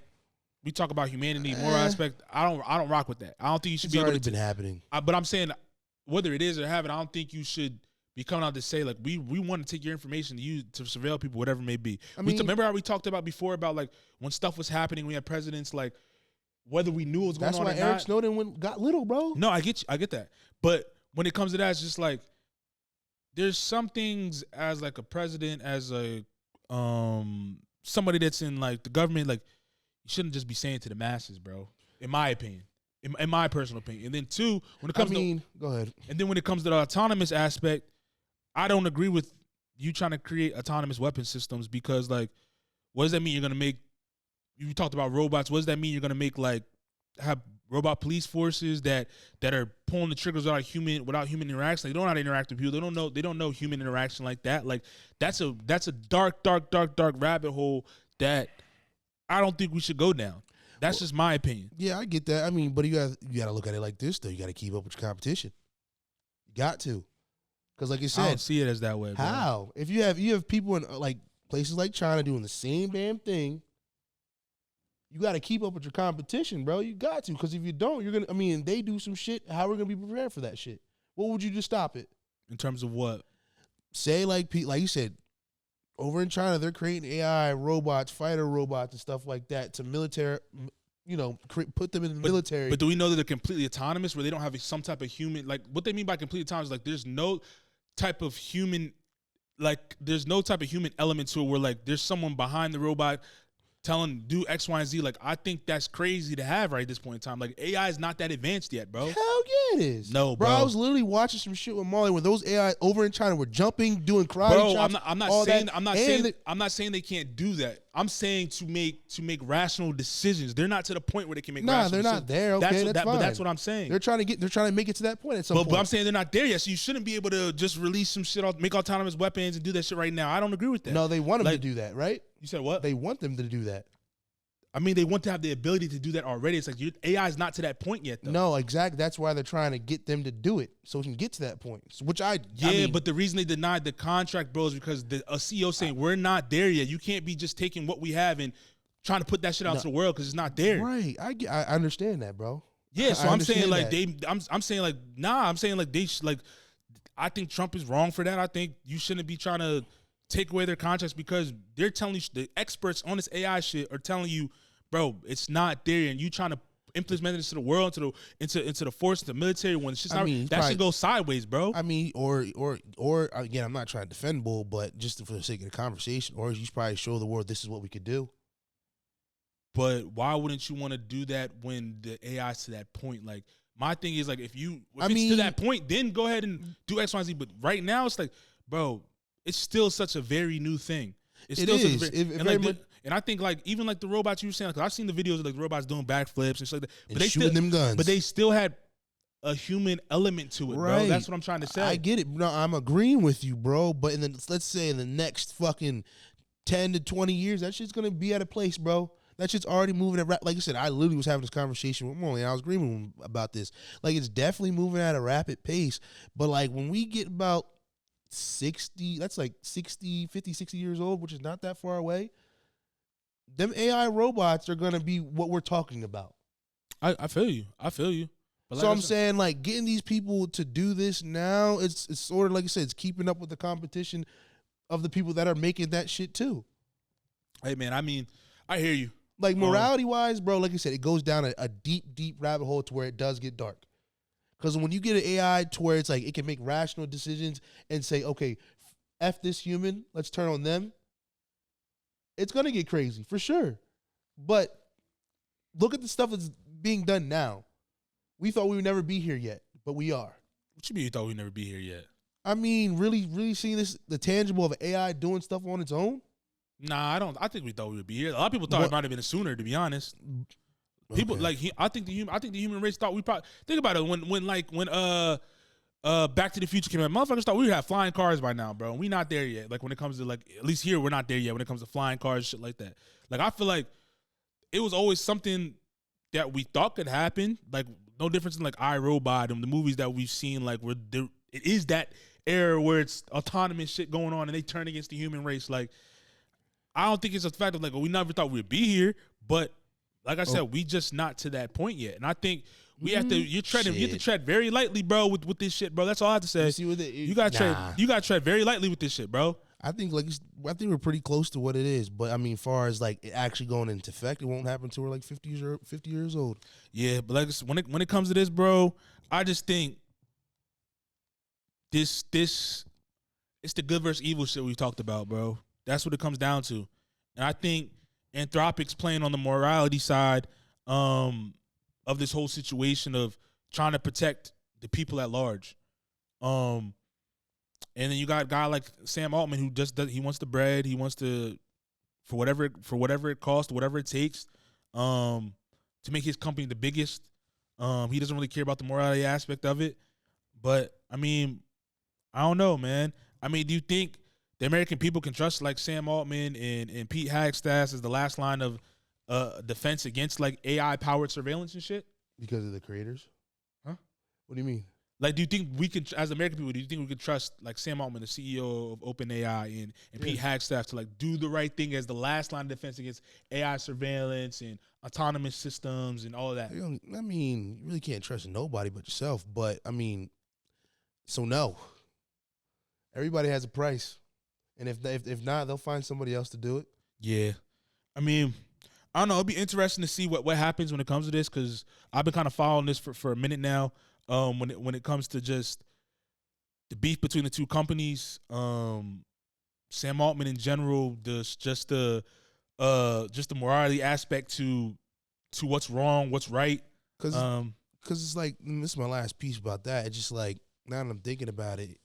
we talk about humanity, moral aspect. I don't rock with that. I don't think you should be able to. It's already been happening. But I'm saying, whether it is or haven't, I don't think you should be coming out to say like we want to take your information to use to surveil people, whatever it may be. I mean, remember how we talked about before about like when stuff was happening, we had presidents like whether we knew what was going on. That's why Eric Snowden got little, bro. No, I get that. But when it comes to that, it's just like there's some things as like a president, as a somebody that's in like the government, like you shouldn't just be saying to the masses, bro. In my opinion. In my personal opinion. And then two, when it comes go ahead. And then when it comes to the autonomous aspect, I don't agree with you trying to create autonomous weapon systems, because like, what does that mean? You're gonna make, you talked about robots. What does that mean? You're gonna make like have robot police forces that are pulling the triggers without human interaction. They don't know how to interact with people. They don't know human interaction like that. Like that's a dark rabbit hole that I don't think we should go down. That's just my opinion. Yeah, I get that. I mean, but you got to look at it like this though. You got to keep up with your competition. You got to, because like you said, I don't see it as that way. How? Bro. If you have people in like places like China doing the same damn thing, you got to keep up with your competition, bro. You got to, because if you don't, you're gonna. I mean, they do some shit. How are we gonna be prepared for that shit? What would you do to stop it? In terms of what? Say like you said, over in China, they're creating AI robots, fighter robots, and stuff like that to military. Put them in the military. But do we know that they're completely autonomous, where they don't have some type of human? Like, what they mean by completely autonomous, like there's no type of human, like there's no type of human element to it, where like there's someone behind the robot telling do X, Y, and Z. Like, I think that's crazy to have right at this point in time. Like, AI is not that advanced yet, bro. Hell yeah, it is. No, bro. I was literally watching some shit with Molly where those AI over in China were jumping, doing karate Bro, chops. I'm not saying they can't do that. I'm saying to make rational decisions. They're not to the point where they can make. Nah, rational they're decisions. not there. Okay, that's fine. But that's what I'm saying. They're trying to make it to that point at some point. But I'm saying they're not there yet. So you shouldn't be able to just release some shit, make autonomous weapons and do that shit right now. I don't agree with that. No, they want them to do that, right? You said what? They want them to do that. I mean, they want to have the ability to do that already. It's like AI is not to that point yet, though. No, exactly. That's why they're trying to get them to do it so we can get to that point. But the reason they denied the contract, bro, is because a CEO saying we're not there yet. You can't be just taking what we have and trying to put that shit out to the world because it's not there. Right. I understand that, bro. Yeah. So I'm saying like that. I'm saying like nah. I'm saying like I think Trump is wrong for that. I think you shouldn't be trying to take away their contracts because they're telling you, the experts on this AI shit are telling you, bro, it's not there, and you trying to implement this to the world, into the force, the military. When it's just that should go sideways, bro. I mean, or again, I'm not trying to defend Bull, but just for the sake of the conversation, or you should probably show the world this is what we could do. But why wouldn't you want to do that when the AI's to that point? Like, my thing is like, if it's to that point, then go ahead and do X, Y, and Z. But right now, it's like, bro, it's still such a very new thing. It is. And I think like even like the robots you were saying, like I've seen the videos of like the robots doing backflips and shit like that. But they shooting them guns. But they still had a human element to it, bro. That's what I'm trying to say. I get it. No, I'm agreeing with you, bro. But let's say in the next fucking 10 to 20 years, that shit's gonna be at a place, bro. That shit's already moving at like I said, I literally was having this conversation with Molly and I was agreeing with him about this. Like it's definitely moving at a rapid pace. But like when we get about 60, that's like 50, 60 years old, which is not that far away. Them AI robots are going to be what we're talking about. I feel you. But so I'm saying, like, getting these people to do this now, it's sort of like I said, it's keeping up with the competition of the people that are making that shit too. Hey, man, I mean, I hear you. Like, morality-wise, bro, like I said, it goes down a deep, deep rabbit hole to where it does get dark. Because when you get an AI to where it's like it can make rational decisions and say, okay, F this human, let's turn on them, it's going to get crazy, for sure. But look at the stuff that's being done now. We thought we would never be here yet, but we are. What you mean you thought we'd never be here yet? I mean, really, really seeing this, the tangible of AI doing stuff on its own? Nah, I don't. I think we thought we would be here. A lot of people thought it might have been sooner, to be honest. People I think the human race thought we probably think about it when Back to the Future came out. Motherfuckers thought we would have flying cars by now, bro. We not there yet. Like when it comes to like at least here we're not there yet when it comes to flying cars, shit like that. Like I feel like it was always something that we thought could happen. Like no difference in like iRobot and the movies that we've seen. Like it is that era where it's autonomous shit going on and they turn against the human race. Like I don't think it's a fact of like we never thought we'd be here, but like I said, we just not to that point yet. And I think we have to you have to tread very lightly, bro, with this shit, bro. That's all I have to say. You gotta tread very lightly with this shit, bro. I think we're pretty close to what it is. But I mean, far as like it actually going into effect, it won't happen until we're like 50 years old. Yeah, but like when it comes to this, bro, I just think this it's the good versus evil shit we talked about, bro. That's what it comes down to. And I think Anthropic's playing on the morality side of this whole situation of trying to protect the people at large. And then you got a guy like Sam Altman who just he wants the bread. He wants to for whatever it costs, whatever it takes, to make his company the biggest. He doesn't really care about the morality aspect of it. But I mean, I don't know, man. I mean, do you think the American people can trust like Sam Altman and Pete Hagstaff as the last line of defense against like AI powered surveillance and shit? Because of the creators? Huh? What do you mean? Like, do you think we can, as American people, do you think we can trust like Sam Altman, the CEO of OpenAI, and Pete Hagstaff to like do the right thing as the last line of defense against AI surveillance and autonomous systems and all of that? I mean, you really can't trust nobody but yourself. But I mean, so no. Everybody has a price. And if not, they'll find somebody else to do it. Yeah. I mean, I don't know. It'll be interesting to see what happens when it comes to this because I've been kind of following this for a minute now. When it comes to just the beef between the two companies, Sam Altman in general, just the just the morality aspect to what's wrong, what's right. Because it's like, this is my last piece about that. It's just like, now that I'm thinking about it,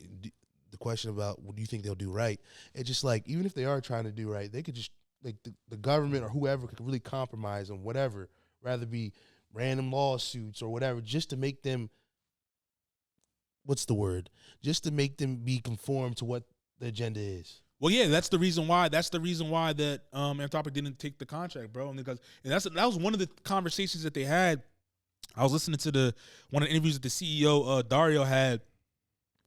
the question about what do you think they'll do right, it's just like, even if they are trying to do right, they could just, like, the government or whoever could really compromise on whatever, rather be random lawsuits or whatever, just to make them, what's the word? Just to make them be conformed to what the agenda is. Well, yeah, that's the reason why. That's the reason why that Anthropic didn't take the contract, bro. And that was one of the conversations that they had. I was listening to one of the interviews that the CEO Dario had.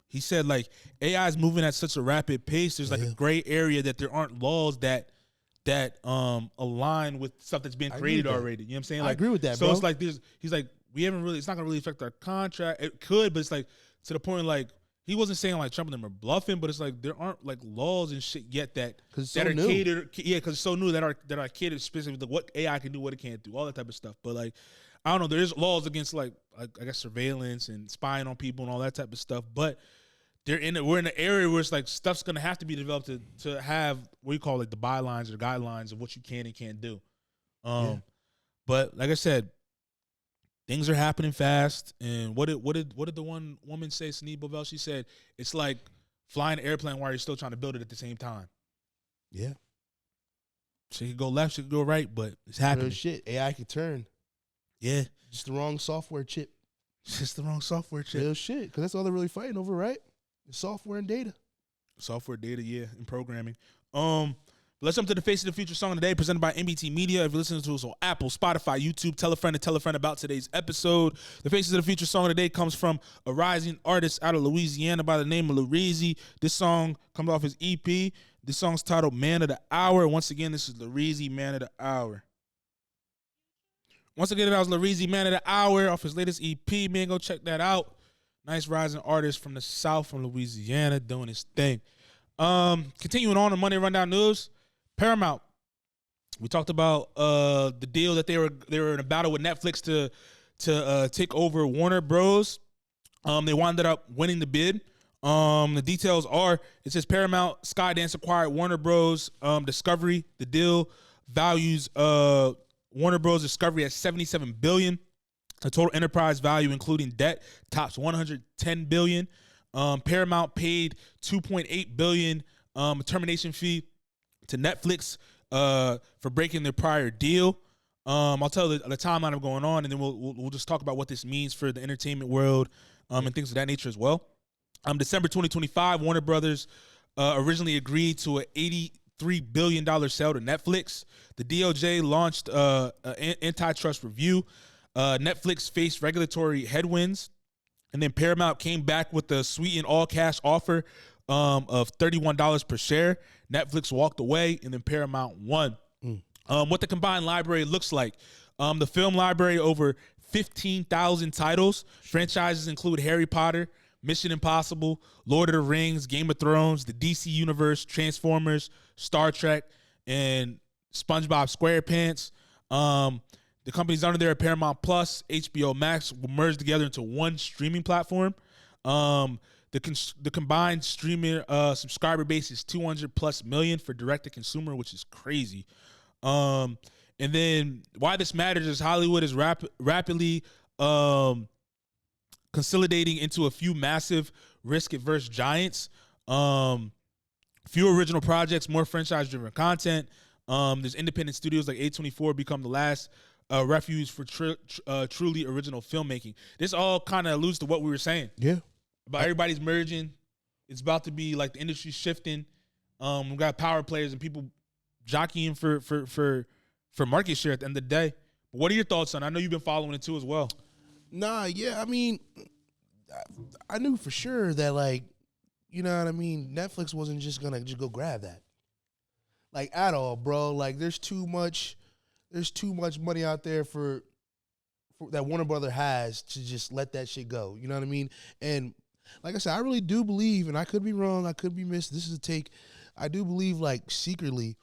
He said, like, AI is moving at such a rapid pace. There's like a gray area that there aren't laws that align with stuff that's being created already. You know what I'm saying? Like, I agree with that, so bro. It's like he's like, it's not gonna really affect our contract. It could, but it's like to the point like he wasn't saying like Trump and them are bluffing, but it's like there aren't like laws and shit yet that are new. catered. Yeah, because it's so new that are catered specifically to what AI can do, what it can't do, all that type of stuff. But like, I don't know, there's laws against like I guess surveillance and spying on people and all that type of stuff, but we're in an area where it's like stuff's gonna have to be developed to have what you call like the bylines or guidelines of what you can and can't do. But like I said, things are happening fast. And what did the one woman say, Sunil Bovell? She said it's like flying an airplane while you're still trying to build it at the same time. Yeah, she could go left, she could go right, but it's happening. Real shit, AI could turn. Yeah, just the wrong software chip. Just the wrong software chip. Real shit, because that's all they're really fighting over, right? Software and data. Software, data, yeah, and programming. Let's jump to the Face of the Future song today, presented by MBT Media. If you're listening to us on Apple, Spotify, YouTube, tell a friend about today's episode. The Faces of the Future song today comes from a rising artist out of Louisiana by the name of Lareezy. This song comes off his EP. This song's titled Man of the Hour. Once again, this is Lareezy, Man of the Hour. Once again, that was Lareezy, Man of the Hour, off his latest EP. Man, go check that out. Nice rising artist from the South, from Louisiana, doing his thing. Continuing on the Monday Rundown News, Paramount. We talked about the deal that they were in a battle with Netflix to take over Warner Bros. They wound up winning the bid. The details are: it says Paramount Skydance acquired Warner Bros. Discovery. The deal values Warner Bros. Discovery at $77 billion. The total enterprise value, including debt, tops $110 billion. Paramount paid $2.8 billion termination fee to Netflix for breaking their prior deal. I'll tell the timeline of going on, and then we'll just talk about what this means for the entertainment world and things of that nature as well. December 2025, Warner Brothers originally agreed to an $83 billion sale to Netflix. The DOJ launched an antitrust review. Netflix faced regulatory headwinds, and then Paramount came back with a sweetened all-cash offer of $31 per share. Netflix walked away, and then Paramount won. What the combined library looks like. The film library, over 15,000 titles. Franchises include Harry Potter, Mission Impossible, Lord of the Rings, Game of Thrones, the DC Universe, Transformers, Star Trek, and SpongeBob SquarePants. The companies under there are Paramount Plus, HBO Max, will merge together into one streaming platform. The combined streaming subscriber base is 200+ million for direct-to-consumer, which is crazy. And then why this matters is Hollywood is rapidly consolidating into a few massive risk-averse giants. Few original projects, more franchise-driven content. There's independent studios like A24 become the last refuge for truly original filmmaking. This all kind of alludes to what we were saying. Yeah. About everybody's merging. It's about to be like the industry's shifting. We've got power players and people jockeying for market share at the end of the day. But what are your thoughts on it? I know you've been following it too as well. Nah, yeah, I mean, I knew for sure that, like, you know what I mean, Netflix wasn't just gonna just go grab that. Like, at all, bro. Like, there's too much money out there for that Warner Brother has to just let that shit go. You know what I mean? And like I said, I really do believe, and I could be wrong, I could be missed. This is a take. I do believe, like, secretly,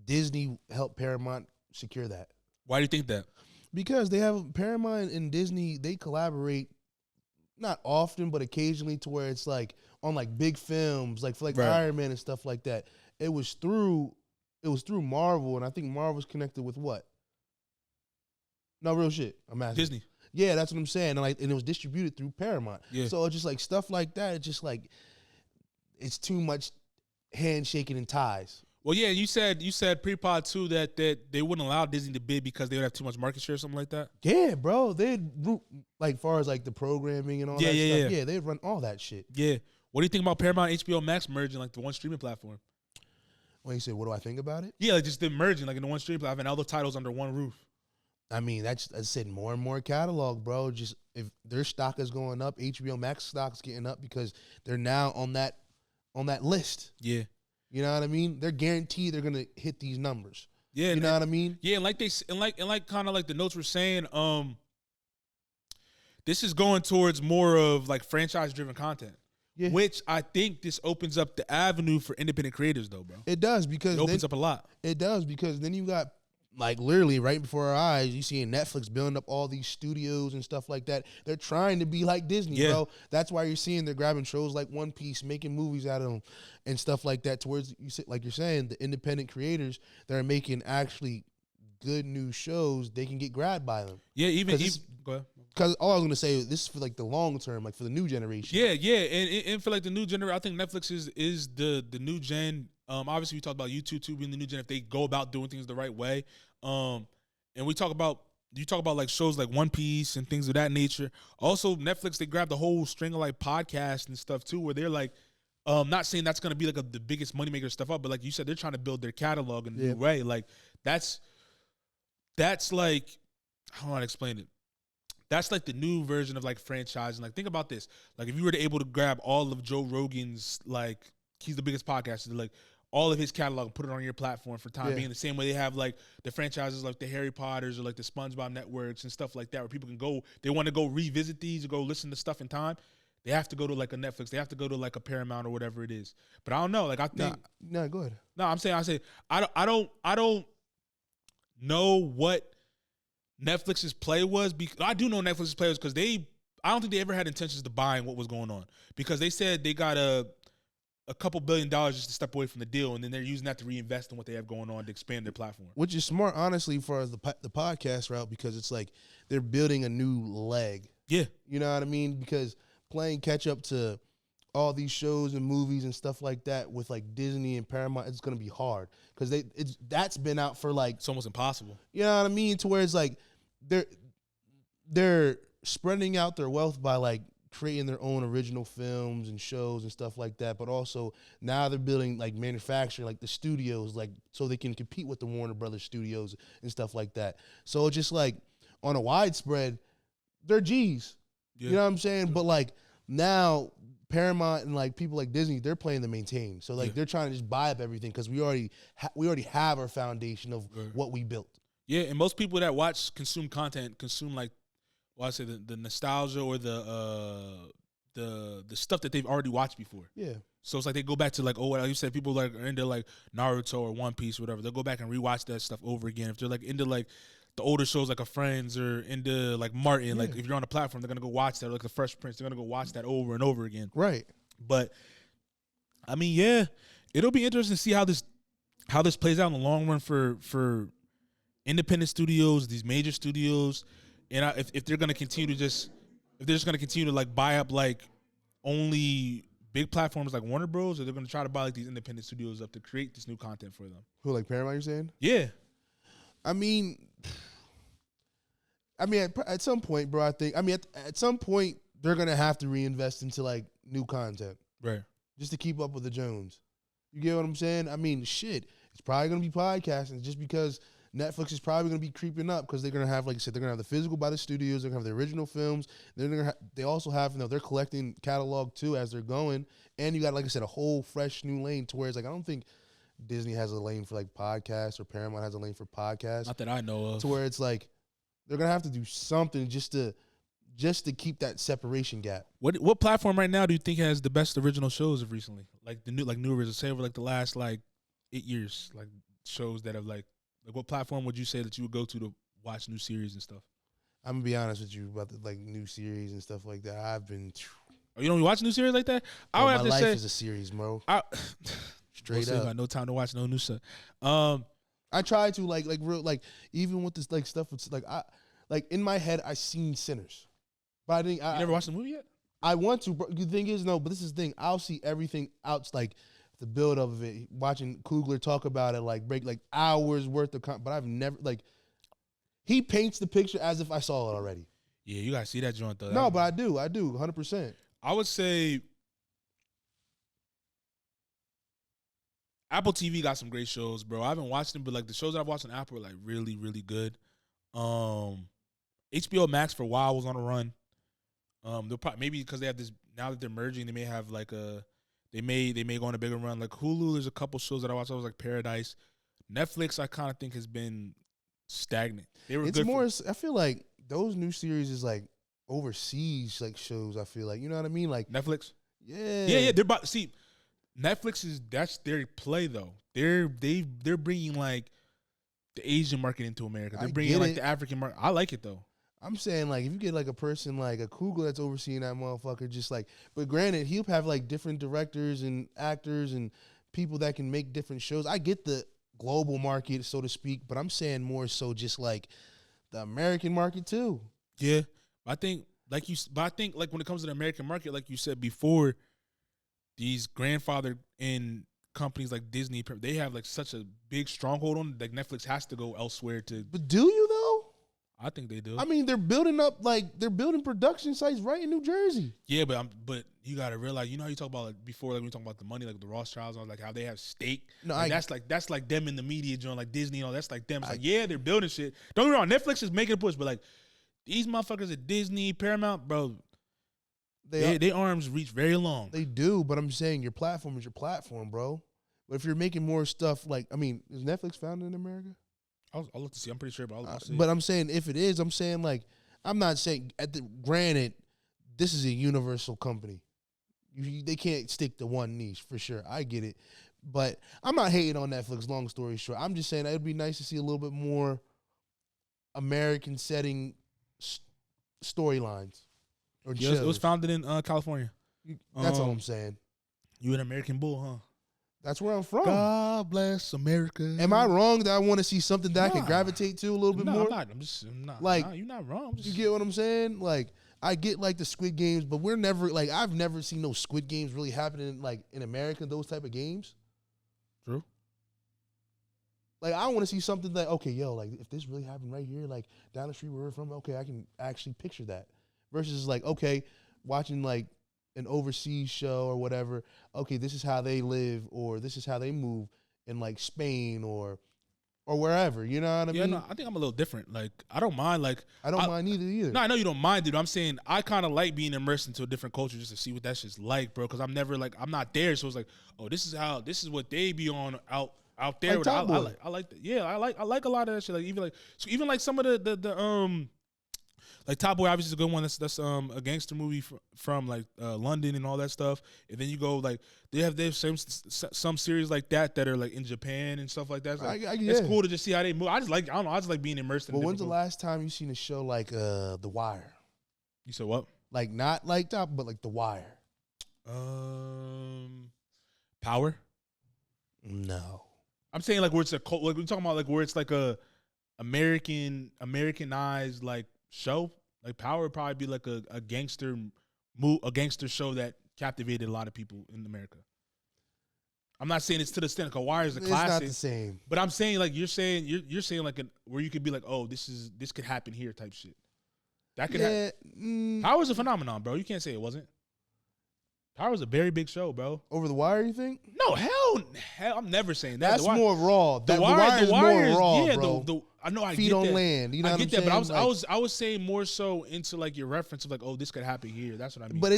Disney helped Paramount secure that. Why do you think that? Because they have Paramount and Disney, they collaborate not often, but occasionally, to where it's like on like big films, like for like right. Iron Man and stuff like that. It was through it was through Marvel, and I think Marvel's connected with what? No, real shit. I'm asking. Disney. Yeah, that's what I'm saying. And it was distributed through Paramount. Yeah. So it's just like stuff like that. It's just like it's too much handshaking and ties. Well, yeah, you said pre-pod too that they wouldn't allow Disney to bid because they would have too much market share or something like that. Yeah, bro. They'd like far as like the programming and all that stuff. Yeah, they'd run all that shit. Yeah. What do you think about Paramount HBO Max merging like the one streaming platform? When you say, what do I think about it? Yeah, like just them merging like in the one streaming platform and all the titles under one roof. I mean, that's I said more and more catalog, bro. Just if their stock is going up, HBO Max stock is getting up because they're now on that list. Yeah. You know what I mean? They're guaranteed they're gonna hit these numbers. Yeah, you know what I mean? Yeah, and like kind of like the notes were saying, this is going towards more of like franchise driven content. Yeah. Which I think this opens up the avenue for independent creators though, bro. It does because it opens up a lot. It does because then you got like literally right before our eyes, you see Netflix building up all these studios and stuff like that. They're trying to be like Disney, bro. That's why you're seeing they're grabbing shows like One Piece, making movies out of them and stuff like that. Towards like you're saying, the independent creators that are making actually good new shows, they can get grabbed by them. Yeah, even go ahead. Because all I was gonna say, this is for like the long term, like for the new generation. Yeah, and for like the new generation, I think Netflix is the new gen. Obviously we talked about YouTube too being the new gen if they go about doing things the right way. And you talk about like shows like One Piece and things of that nature. Also, Netflix, they grabbed the whole string of like podcasts and stuff too, where they're like, not saying that's gonna be like the biggest moneymaker stuff up, but like you said, they're trying to build their catalog in a new way. Like that's like, how do I explain it? That's like the new version of like franchising. Like think about this. Like if you were able to grab all of Joe Rogan's, like he's the biggest podcaster, like all of his catalog and put it on your platform for time being, the same way they have like the franchises like the Harry Potters or like the SpongeBob networks and stuff like that, where people can go, they want to go revisit these or go listen to stuff in time. They have to go to like a Netflix. They have to go to like a Paramount or whatever it is. But I don't know. Like I think no, go ahead. No, I don't know what Netflix's play was. I do know Netflix's play was because I don't think they ever had intentions of buying what was going on, because they said they got a couple $1 billion just to step away from the deal, and then they're using that to reinvest in what they have going on to expand their platform. Which is smart, honestly, for the podcast route, because it's like they're building a new leg. Yeah. You know what I mean? Because playing catch up to all these shows and movies and stuff like that with like Disney and Paramount, it's going to be hard because that's been out for like, it's almost impossible. You know what I mean? To where it's like they're spreading out their wealth by like creating their own original films and shows and stuff like that, but also now they're building like manufacturing, like the studios, like so they can compete with the Warner Brothers studios and stuff like that. So it's just like on a widespread, they're G's. Yeah. You know what I'm saying? But like now Paramount and like people like Disney, they're playing to maintain. So like they're trying to just buy up everything because we already have our foundation of what we built. Yeah, and most people that consume content consume like, well, I say the nostalgia or the stuff that they've already watched before. Yeah. So it's like they go back to like, like you said, people like are into like Naruto or One Piece or whatever. They'll go back and rewatch that stuff over again. If they're like into like the older shows like a Friends or into like Martin, like if you're on a platform, they're gonna go watch that. Or like the Fresh Prince, they're gonna go watch that over and over again. Right. But I mean, yeah, it'll be interesting to see how this plays out in the long run for independent studios, these major studios. And if they're gonna continue to like buy up like only big platforms like Warner Bros, or they're gonna try to buy like these independent studios up to create this new content for them. Who, like Paramount? You're saying? Yeah. I mean, at some point, bro. I think. I mean, at some point, they're gonna have to reinvest into like new content, right? Just to keep up with the Jones. You get what I'm saying? I mean, shit. It's probably gonna be podcasting, just because Netflix is probably going to be creeping up, because they're going to have, like I said, they're going to have the physical by the studios. They're going to have the original films. They also have, they're collecting catalog too as they're going. And you got, like I said, a whole fresh new lane to where it's like, I don't think Disney has a lane for like podcasts or Paramount has a lane for podcasts. Not that I know of. To where it's like they're going to have to do something just to keep that separation gap. What platform right now do you think has the best original shows of recently? Like the new originals, say over like the last like 8 years, like shows that have like what platform would you say that you would go to watch new series and stuff? I'm gonna be honest with you about the like new series and stuff like that. I've been. Oh, you don't watch new series like that? I would have to say my life is a series, bro. Straight Say up. got no time to watch no new stuff. I try to like real like even with this like stuff. It's like in my head I seen Sinners, but I didn't. You never watched the movie yet? I want to. The thing is, no, but this is the thing. I'll see everything out, like the build of it, watching Coogler talk about it, like break like hours worth of but I've never like he paints the picture as if I saw it already. Yeah, you gotta see that joint though. No, but I do 100%. I would say Apple TV got some great shows, bro. I haven't watched them, but like the shows that I've watched on Apple are like really, really good. HBO Max for a while was on a run. They'll probably maybe because they have this now that they're merging, they may have like they may go on a bigger run. Like Hulu, there's a couple shows that I watched. I was like Paradise. Netflix, I kind of think has been stagnant. They were. It's good more. I feel like those new series is like overseas like shows. I feel like, you know what I mean, like Netflix. Yeah. They're about see. Netflix that's their play though. They're bringing like the Asian market into America. They're bringing like the African market. I like it though. I'm saying, like, if you get, like, a person like a Kugler that's overseeing that motherfucker, just, like, but granted, he'll have, like, different directors and actors and people that can make different shows. I get the global market, so to speak, but I'm saying more so just, like, the American market, too. Yeah. I think, like, when it comes to the American market, like you said before, these grandfather in companies like Disney, they have, like, such a big stronghold on it. Like, Netflix has to go elsewhere to. But do you, though? I think they do. I mean, they're building production sites right in New Jersey. Yeah, but you gotta realize, you know how you talk about like before, like when you talk about the money, like the Rothschilds, or like how they have stake. No, like, that's like them in the media joint, like Disney and all. That's like them. It's like, yeah, they're building shit. Don't get me wrong, Netflix is making a push, but like these motherfuckers at Disney, Paramount, bro, their arms reach very long. They do, but I'm saying your platform is your platform, bro. But if you're making more stuff, like, I mean, is Netflix founded in America? I'll look to see. I'm pretty sure, but I'll see. But I'm saying if it is, I'm saying like I'm not saying granted, this is a universal company. They can't stick to one niche for sure. I get it, but I'm not hating on Netflix. Long story short, I'm just saying it'd be nice to see a little bit more American setting storylines. Or it was founded in California. That's all I'm saying. You an American bull, huh? That's where I'm from. God bless America. Am I wrong that I want to see something that I can gravitate to a little bit more? I'm not. Like, you're not wrong. You get what I'm saying? Like, I get like the Squid Games, but we're never like I've never seen no Squid Games really happening like in America. Those type of games. True. Like, I want to see something that like if this really happened right here, like down the street where we're from, okay, I can actually picture that. Versus like, okay, watching like an overseas show or whatever, okay, this is how they live or this is how they move in like Spain or wherever, you know what I mean? Yeah, no, I think I'm a little different. Like, I don't mind. Like, I don't mind either. No, I know you don't mind, dude. I'm saying I kind of like being immersed into a different culture just to see what that shit's like, bro. Because I'm never like I'm not there, so it's like, oh, this is what they be on out there. Like I like that. Yeah, I like a lot of that shit. Like even like some of the like Top Boy obviously is a good one. That's a gangster movie from like London and all that stuff. And then you go like they have some series like that are like in Japan and stuff like that. So, like, it's cool to just see how they move. I just like being immersed in. Well, when's the last time you seen a show like The Wire? You said what? Like not like Top, but like The Wire. Power? No. I'm saying like where it's like we're talking about like where it's like a Americanized like show. Like Power would probably be like a gangster show that captivated a lot of people in America. I'm not saying it's to the extent like Wire is a classic. It's not the same. But I'm saying like you're saying like where you could be like, oh, this could happen here type shit. That could happen. Power's a phenomenon, bro. You can't say it wasn't. Power's a very big show, bro. Over The Wire, you think? No, hell, I'm never saying that. That's more raw. The Wire is more raw, yeah, bro. I know I Feet get on that. land. You know I what I'm get that, saying? but I was saying more so into like your reference of like, oh, this could happen here. That's what I mean. But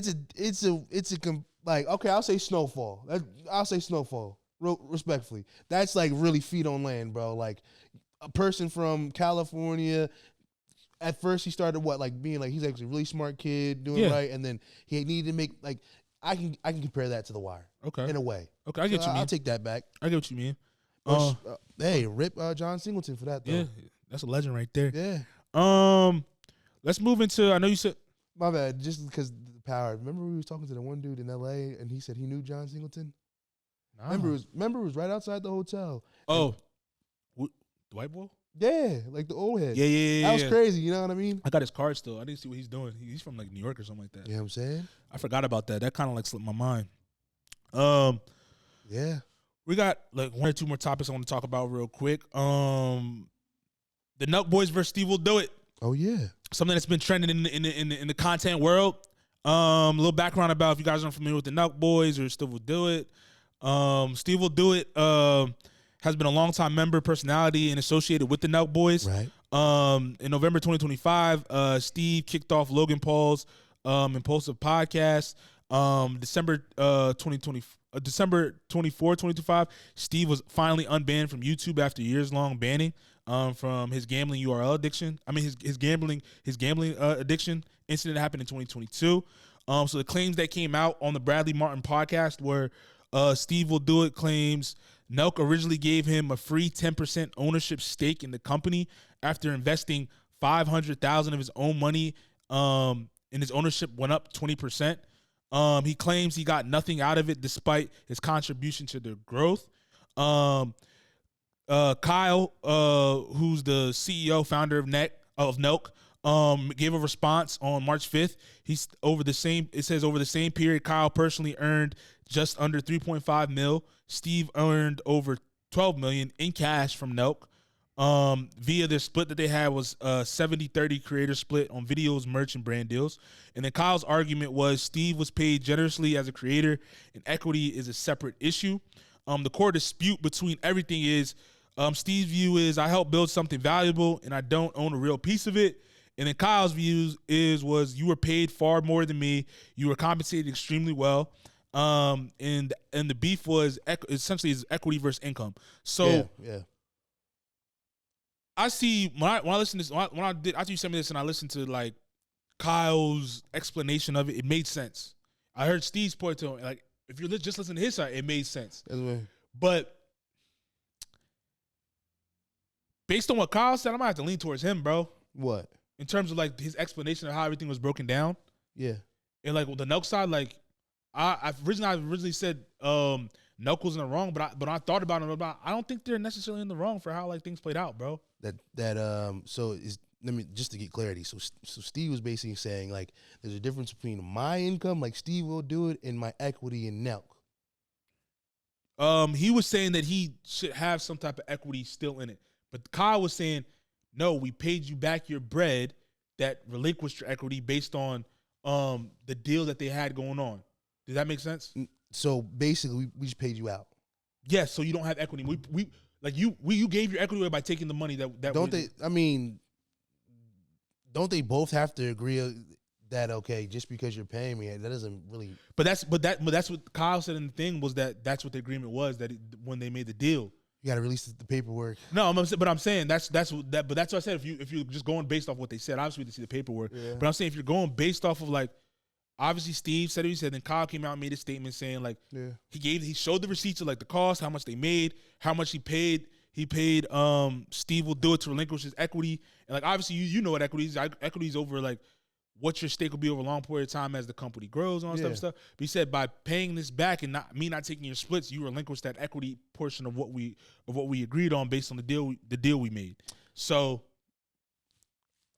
like, okay, I'll say Snowfall. I'll say Snowfall. Respectfully, that's like really feet on land, bro. Like a person from California. At first, he started being like he's actually a really smart kid, doing right, and then he needed to make like I can compare that to The Wire. Okay, in a way. Okay, I get what you mean. I'll take that back. I get what you mean. Hey, rip John Singleton for that though. Yeah, that's a legend right there. Yeah. Let's move into. I know you said my bad. Just because the Power. Remember we was talking to the one dude in L.A. and he said he knew John Singleton. Nah. Remember, it was right outside the hotel. Oh, the white boy? Yeah, like the old head. Yeah. That was crazy. You know what I mean? I got his card still. I didn't see what he's doing. He's from like New York or something like that. You know what I'm saying? I forgot about that. That kind of like slipped my mind. Yeah. We got like one or two more topics I want to talk about real quick. The Nelk Boys versus Steve Will Do It. Oh yeah. Something that's been trending in the content world. A little background about if you guys aren't familiar with the Nelk Boys or Steve Will Do It. Steve Will Do It has been a longtime member, personality, and associated with the Nelk Boys. Right. In November 2025, Steve kicked off Logan Paul's Impulsive podcast. December 24, 2025, Steve was finally unbanned from YouTube after years-long banning from his gambling URL addiction. I mean, his gambling addiction incident happened in 2022. So the claims that came out on the Bradley Martin podcast were Steve Will Do It claims Nelk originally gave him a free 10% ownership stake in the company after investing $500,000 of his own money, and his ownership went up 20%. He claims he got nothing out of it despite his contribution to their growth. Kyle, who's the CEO, founder of Nelk, gave a response on March 5th. It says over the same period, Kyle personally earned just under 3.5 mil. Steve earned over 12 million in cash from Nelk. Via their split that they had was a 70-30 creator split on videos, merch, and brand deals. And then Kyle's argument was Steve was paid generously as a creator, and equity is a separate issue. The core dispute between everything is Steve's view is I helped build something valuable, and I don't own a real piece of it. And then Kyle's views was you were paid far more than me. You were compensated extremely well. And the beef was essentially is equity versus income. So yeah. I see when I listen to this, after you sent me this and I listened to like Kyle's explanation of it, it made sense. I heard Steve's point to it, like if you just listen to his side, it made sense. But based on what Kyle said, I'm gonna have to lean towards him, bro. What? In terms of like his explanation of how everything was broken down. Yeah. And like with the Nelk side, like I originally said Nelk was in the wrong, but I thought about it. I don't think they're necessarily in the wrong for how like things played out, bro. Let me just to get clarity. So Steve was basically saying like there's a difference between my income, like Steve Will Do It, and my equity in Nelk. He was saying that he should have some type of equity still in it, but Kyle was saying, no, we paid you back your bread that relinquished your equity based on the deal that they had going on. Does that make sense? So basically, we just paid you out. Yes, so you don't have equity. We like you gave your equity away by taking the money that don't they? I mean, don't they both have to agree that okay, just because you're paying me, that doesn't really. But that's what Kyle said in the thing was that's what the agreement was when they made the deal. You got to release the paperwork. No, but I'm saying that's what I said. If you're just going based off what they said, obviously we didn't see the paperwork. Yeah. But I'm saying if you're going based off of like. Obviously, Steve said what he said. Then Kyle came out and made a statement saying like he showed the receipts of like the cost, how much they made, how much he paid. He paid Steve Will Do It to relinquish his equity, and like obviously you know what equity is. Equity is over like what your stake will be over a long period of time as the company grows and all that stuff. But he said by paying this back and not taking your splits, you relinquish that equity portion of what we agreed on based on the deal we made. So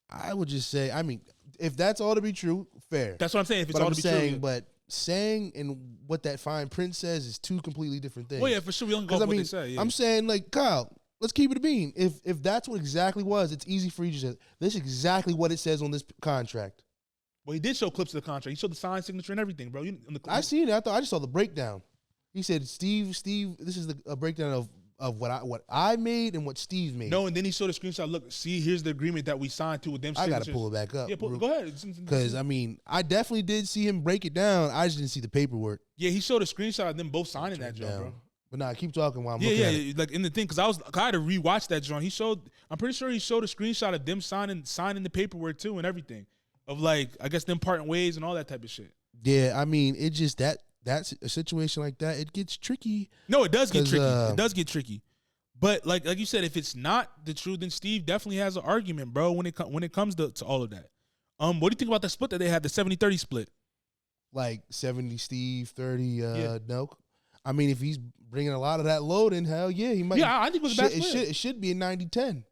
I would just say, I mean, if that's all to be true, fair. That's what I'm saying. If it's all to be true, but saying and what that fine print says is two completely different things. Well, yeah, for sure. We don't go off what they say. Yeah. I'm saying, like, Kyle, let's keep it a bean. If that's what exactly was, it's easy for you to say, this is exactly what it says on this contract. Well, he did show clips of the contract. He showed the signed signature and everything, bro. I seen it. I just saw the breakdown. He said, Steve, this is a breakdown of what I made and what Steve made. No, and then he showed a screenshot. Look, see, here's the agreement that we signed to with them. I got to pull it back up. Yeah, go ahead. Because, I mean, I definitely did see him break it down. I just didn't see the paperwork. Yeah, he showed a screenshot of them both signing that joint, bro. But nah, keep talking while I'm looking at it. Like in the thing, because I had to rewatch that joint. I'm pretty sure he showed a screenshot of them signing the paperwork too and everything. Of like, I guess them parting ways and all that type of shit. Yeah, I mean, it just that's a situation like that, it gets tricky. No, it does get tricky. It does get tricky. But like you said, if it's not the truth, then Steve definitely has an argument, bro, when it comes to all of that. What do you think about the split that they had, the 70-30 split? Like 70 Steve, 30 Nelk? I mean, if he's bringing a lot of that load in, hell yeah, he might. Yeah, I think it was a bad split. It should be a 90-10.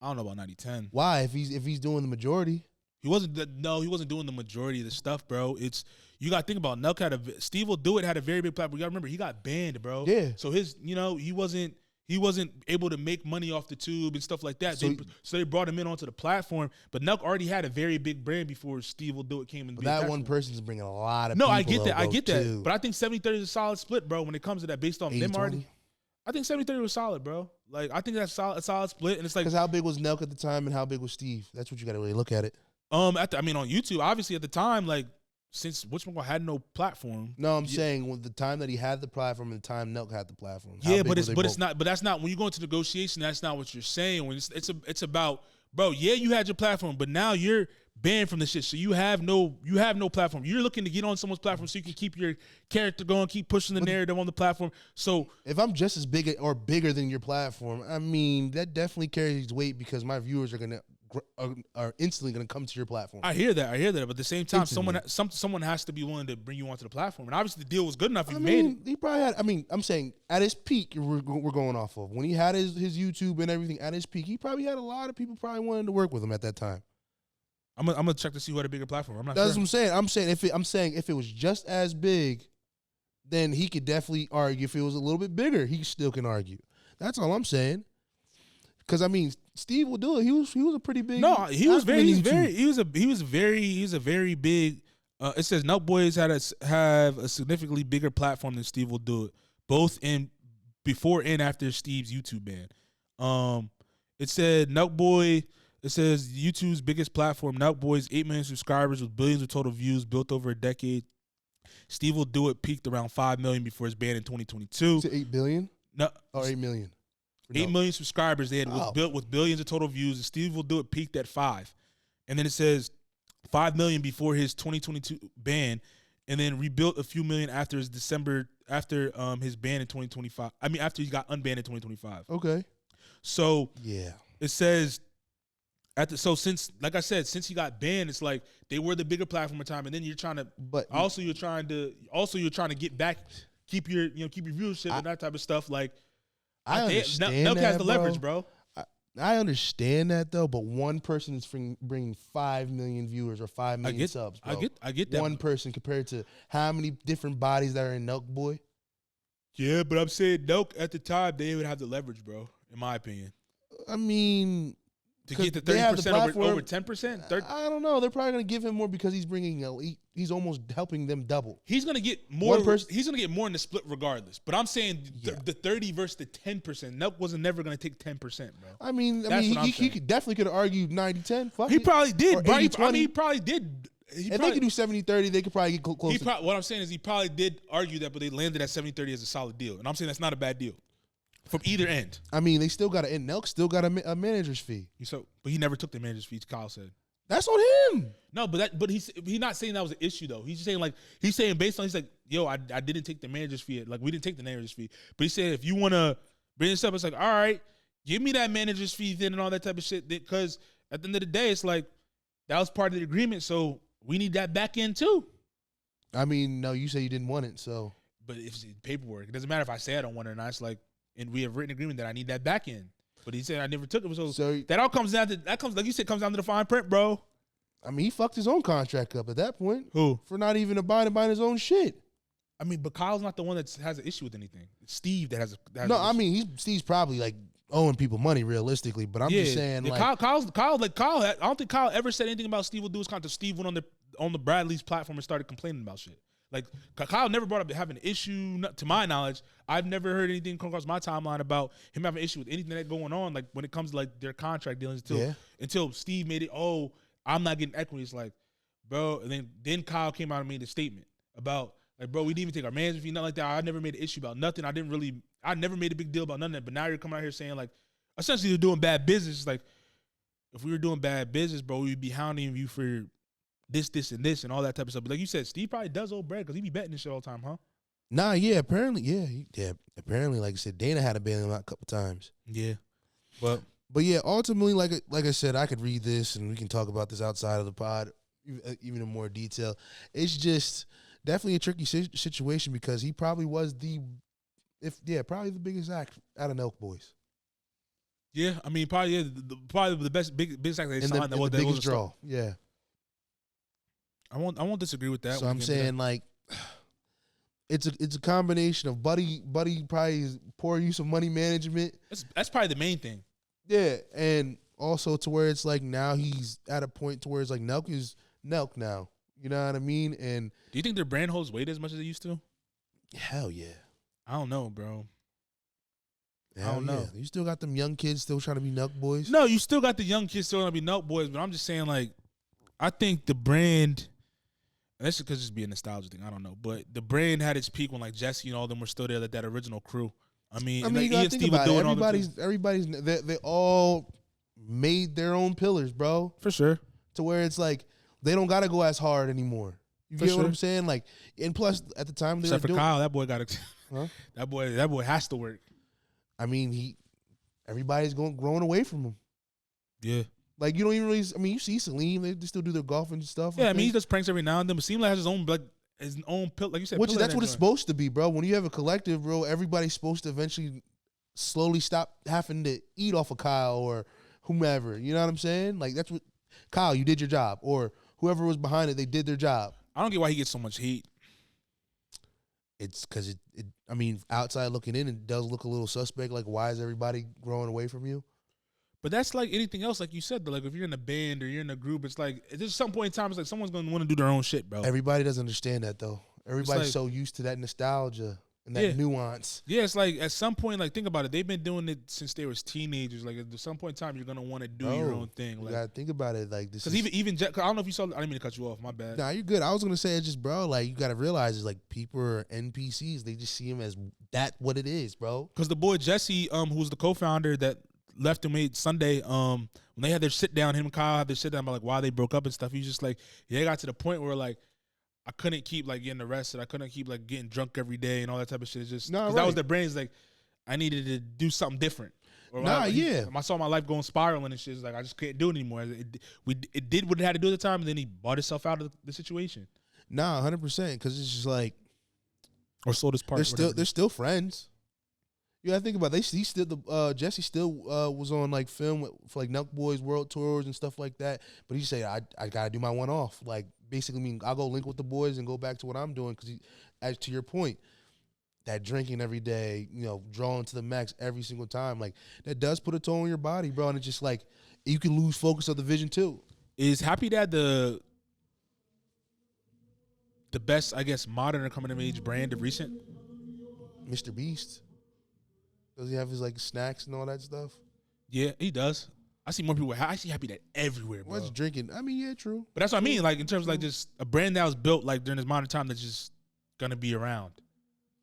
I don't know about 90-10. Why? If he's doing the majority, he wasn't doing the majority of the stuff, bro. It's you got to think about Nelk Steve Will Do It had a very big platform. You got to remember he got banned, bro. Yeah. So he wasn't able to make money off the tube and stuff like that. So they brought him in onto the platform. But Nelk already had a very big brand before Steve Will Do It came in. But that one person's bringing a lot of. No, people I get that. I get that. Too. But I think 70-30 is a solid split, bro. When it comes to that, based on 80-20? them already. I think 70-30 was solid, bro. Like I think that's a solid split, and it's like because how big was Nelk at the time and how big was Steve? That's what you got to really look at it. On YouTube, obviously at the time, like since whatchamacallit had no platform. No, I'm saying with the time that he had the platform and the time Nelk had the platform. Yeah, but that's not when you go into negotiation. That's not what you're saying. When it's about, bro. Yeah, you had your platform, but now you're banned from the shit. So you have no platform. You're looking to get on someone's platform so you can keep your character going, keep pushing the narrative on the platform. So if I'm just as big or bigger than your platform, I mean that definitely carries weight because my viewers are instantly gonna come to your platform. I hear that, but at the same time, someone has to be willing to bring you onto the platform. And obviously, the deal was good enough. He made it. He probably had. I mean, I'm saying at his peak, we're going off of when he had his YouTube and everything at his peak. He probably had a lot of people probably wanting to work with him at that time. I'm gonna check to see who had a bigger platform. I'm not. That's sure. what I'm saying. I'm saying if it was just as big, then he could definitely argue. If it was a little bit bigger, he still can argue. That's all I'm saying. Because I mean, Steve Will Do It. He was a pretty big. No, he was a very big. It says Nelk Boys have a significantly bigger platform than Steve Will Do It, both in before and after Steve's YouTube ban. It said Nelk Boy. It says YouTube's biggest platform. Nelk Boy's 8 million subscribers with billions of total views built over a decade. Steve Will Do It peaked around 5 million before his ban in 2022. To 8 billion? No, or 8 million. 8 million subscribers they had built with billions of total views. And Steve Will Do It peaked at 5. And then it says 5 million before his 2022 ban, and then rebuilt a few million after his his ban in 2025. I mean, after he got unbanned in 2025. Okay. So yeah, it says since like I said, since he got banned, it's like they were the bigger platform at the time, and then you're trying to get back, keep your viewership and that type of stuff. Like I understand Nelk has the bro. leverage, bro. I understand that though, but one person is bringing 5 million viewers or 5 million subs. Bro. I get that. One person compared to how many different bodies that are in Nelk Boy. Yeah, but I'm saying Nelk at the time they would have the leverage, bro. In my opinion, I mean, to get the 30% over 10%. I don't know. They're probably gonna give him more because he's bringing. He's almost helping them double. He's gonna get more. He's gonna get more in the split regardless. But I'm saying the 30 versus the 10%. Nelk wasn't never gonna take 10%, bro. I mean, he definitely could argue 90-10. He probably did, bro. He probably did. If they could do 70-30, they could probably get close. What I'm saying is he probably did argue that, but they landed at 70-30 as a solid deal. And I'm saying that's not a bad deal from either end. I mean, they still got Nelk still got a manager's fee. But he never took the manager's fee, Kyle said. That's on him. No, but he's not saying that was an issue though. He's just saying based on, he's like, yo, I didn't take the manager's fee. Like, we didn't take the manager's fee. But he said if you wanna bring this up, it's like, all right, give me that manager's fee then and all that type of shit. Because at the end of the day, it's like that was part of the agreement, so we need that back end too. I mean, no, you say you didn't want it, so. But if it's paperwork, it doesn't matter if I say I don't want it or not. It's like, and we have written agreement that I need that back end. But he said I never took it. So that all comes down to like you said, comes down to the fine print, bro. I mean, he fucked his own contract up at that point. Who? For not even abiding by his own shit. I mean, but Kyle's not the one that has an issue with anything. It's Steve that has a. No, I mean, Steve's probably like owing people money realistically, but I'm just saying, like Kyle. I don't think Kyle ever said anything about Steve Will Do His content. Steve went on the Bradley's platform and started complaining about shit. Like Kyle never brought up having an issue. To my knowledge, I've never heard anything come across my timeline about him having an issue with anything that's going on. Like when it comes to like their contract dealings, until Steve made it. Oh, I'm not getting equity. It's like, bro. And then Kyle came out and made a statement about like, bro, we didn't even take our management fee, nothing like that. I never made an issue about nothing. I never made a big deal about none of that. But now you're coming out here saying like, essentially you're doing bad business. It's like, if we were doing bad business, bro, we'd be hounding you for this, and all that type of stuff. But like you said, Steve probably does owe bread because he be betting this shit all the time, huh? Nah, yeah, apparently, apparently, like I said, Dana had to bail him out a couple times. Yeah, but yeah, ultimately, like I said, I could read this and we can talk about this outside of the pod, even in more detail. It's just definitely a tricky situation because he probably was the Probably the biggest act out of Nelk Boys. Yeah, I mean, probably probably the biggest act they signed. The biggest draw. Yeah. I won't disagree with that. So I'm saying like, it's a combination of Buddy probably poor use of money management. That's probably the main thing. Yeah, and also to where it's like now he's at a point to where it's like Nelk is Nelk now. You know what I mean? And do you think their brand holds weight as much as it used to? Hell yeah. I don't know, bro. I don't know. You still got them young kids still trying to be Nelk Boys? No, you still got the young kids still trying to be Nelk Boys, but I'm just saying, like, I think the brand, and that's because it's being a nostalgia thing, I don't know, but the brand had its peak when, like, Jesse and all them were still there, like that original crew. I mean, you gotta think about it. Everybody's they all made their own pillars, bro. For sure. To where it's like, they don't got to go as hard anymore. You get what I'm saying? Like, and plus, at the time they Except were for Kyle, that boy got to, huh? that boy has to work. I mean, everybody's growing away from him. Yeah. Like, you don't even really, I mean, you see Salim, they still do their golf and stuff. Yeah, I mean, he does pranks every now and then, but Seem has his own, like pill, like you said. That's what it's supposed to be, bro. When you have a collective, bro, everybody's supposed to eventually slowly stop having to eat off of Kyle or whomever. You know what I'm saying? Like, that's what, Kyle, you did your job. Or whoever was behind it, they did their job. I don't get why he gets so much heat. It's because I mean, outside looking in, it does look a little suspect. Like, why is everybody growing away from you? But that's like anything else, like you said, though. Like, if you're in a band or you're in a group, it's like, there's some point in time, it's like someone's going to want to do their own shit, bro. Everybody doesn't understand that, though. Everybody's so used to that nostalgia and that nuance. Yeah, it's like, at some point, like, think about it. They've been doing it since they was teenagers. Like, at some point in time, you're going to want to do your own thing. You like, got to think about it. Like, this because even I don't know if you saw, I didn't mean to cut you off. My bad. Nah, you're good. I was going to say, it's just, bro, like, you got to realize it's like people are NPCs. They just see him as what it is, bro. Because the boy Jesse, who's the co-founder that left and made Sunday, when they had their sit down, him and Kyle had their sit down about like why they broke up and stuff. He's just like, yeah, it got to the point where like I couldn't keep like getting arrested. I couldn't keep like getting drunk every day and all that type of shit. It's just that was their brains. Like I needed to do something different. Or I saw my life going spiraling and shit. It's like I just can't do it anymore. It did what it had to do at the time, and then he bought himself out of the situation. Nah, 100%. Because it's just like, or sold his part. They're still friends. You gotta think about it. Jesse still was on like film for like Nelk Boys World Tours and stuff like that. But he say I gotta do my one off. Like basically, mean I'll go link with the boys and go back to what I'm doing. Because as to your point, that drinking every day, you know, drawing to the max every single time, like that does put a toll on your body, bro. And it's just like you can lose focus of the vision too. Is Happy Dad the best, I guess, modern or coming of age brand of recent? Mr. Beast. Does he have his like snacks and all that stuff? Yeah, he does. I see more people. I see Happy Dad everywhere, bro. What's drinking? I mean, yeah, true. But that's what I mean. Like in terms of like just a brand that was built like during this modern time that's just gonna be around.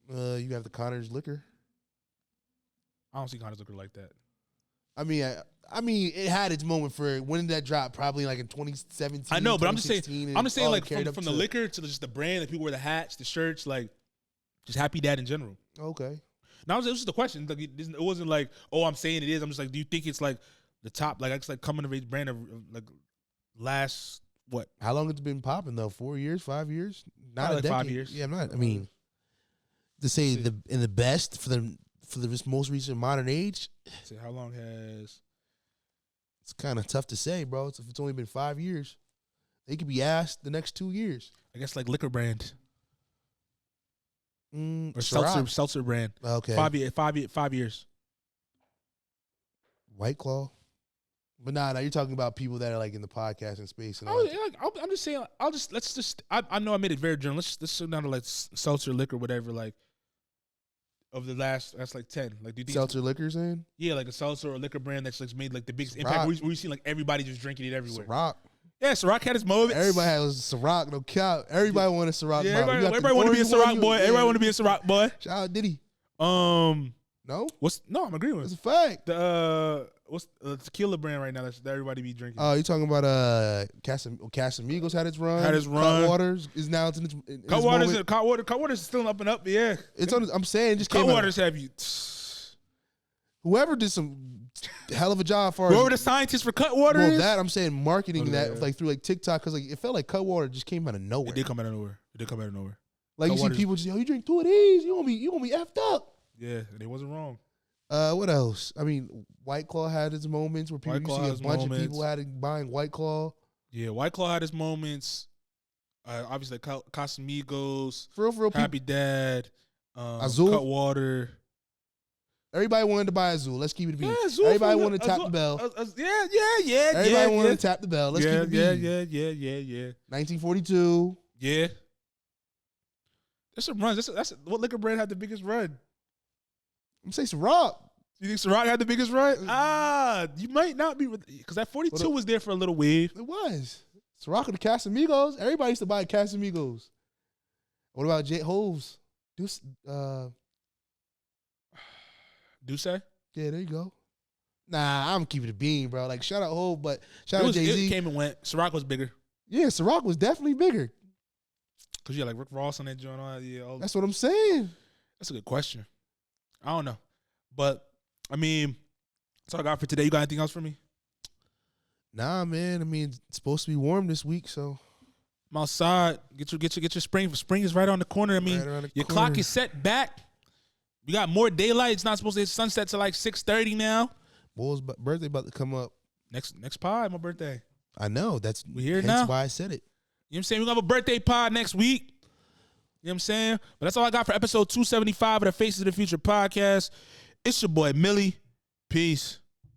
You have the Connors liquor. I don't see Connors liquor like that. I mean, it had its moment for when did that drop? Probably like in 2017. I know, but I'm just saying, like from the liquor to just the brand, like people wear the hats, the shirts, like just Happy Dad in general. Okay. Now it was just a question. Like it wasn't like, oh, I'm saying it is. I'm just like, do you think it's like the top, like it's like coming of age brand of like last what? How long it's been popping though? 4 years, 5 years? Not like 5 years. Yeah, I'm not. I mean, to say in the best for this most recent modern age. So how long has? It's kind of tough to say, bro. If it's only been 5 years, they could be asked the next 2 years. I guess like liquor brand. Or Ciroc. seltzer brand. Okay. 5 years. White Claw. But nah, you're talking about people that are like in the podcasting space. And I'm just saying. I know I made it very general. Let's sit down to like seltzer liquor, whatever. Like of the last, that's like 10. Like do you think seltzer liquor saying? Yeah, like a seltzer or liquor brand that's like made like the biggest impact. Where you see like everybody just drinking it everywhere. Ciroc. Yeah, Ciroc had his moments. Everybody has Ciroc, no cap. Everybody wanted Ciroc. Yeah, everybody want to be a Ciroc boy. Everybody want to be a Ciroc boy. Shout out Diddy. No? No, I'm agreeing with. It's a fact. What's the tequila brand right now that everybody be drinking? Oh, you talking about Casamigos had its run. Cutwaters is now in its Cutwaters is still up and up. Yeah, I'm saying just Cutwaters have you. Whoever did some hell of a job for whoever the scientist for Cutwater. Well, that I'm saying marketing that like through like TikTok because like it felt like Cutwater just came out of nowhere. It did come out of nowhere. Like Cutwater, you see people just you drink 2 of these, you gonna be effed up. Yeah, and they wasn't wrong. What else? I mean, White Claw had its moments where people White you Claw see a has bunch of moments. people buying White Claw. Yeah, White Claw had his moments. Obviously, Casamigos, For real, Happy Dad, Azul. Cutwater. Everybody wanted to buy Azul. Let's keep it a beat. Yeah, Azul Everybody for- wanted to tap Azul- the bell. Yeah. Everybody wanted to tap the bell. Let's keep it a beat. Yeah. 1942. Yeah. There's some runs. That's what liquor brand had the biggest run. I'm saying Ciroc. You think Ciroc had the biggest run? You might not be, because that 42 was there for a little wave. It was. Ciroc and the Casamigos. Everybody used to buy Casamigos. What about J Hoves? Duce? Yeah, there you go. Nah, I'm keeping it bean, bro. Like, shout out Hove, but shout out Jay-Z. It came and went. Ciroc was bigger. Yeah, Ciroc was definitely bigger. Because you had like Rick Ross on that joint. Yeah, That's what I'm saying. That's a good question. I don't know. But, I mean, that's all I got for today. You got anything else for me? Nah, man. I mean, it's supposed to be warm this week, so I'm outside. Get your spring. Spring is right on the corner. I mean, your clock is set back. We got more daylight. It's not supposed to hit sunset till like 6:30 now. Boy's birthday about to come up. Next pod, my birthday. I know. We here hence now. why I said it. You know what I'm saying? We're going to have a birthday pod next week. You know what I'm saying? But that's all I got for episode 275 of the Faces of the Future podcast. It's your boy, Millie. Peace.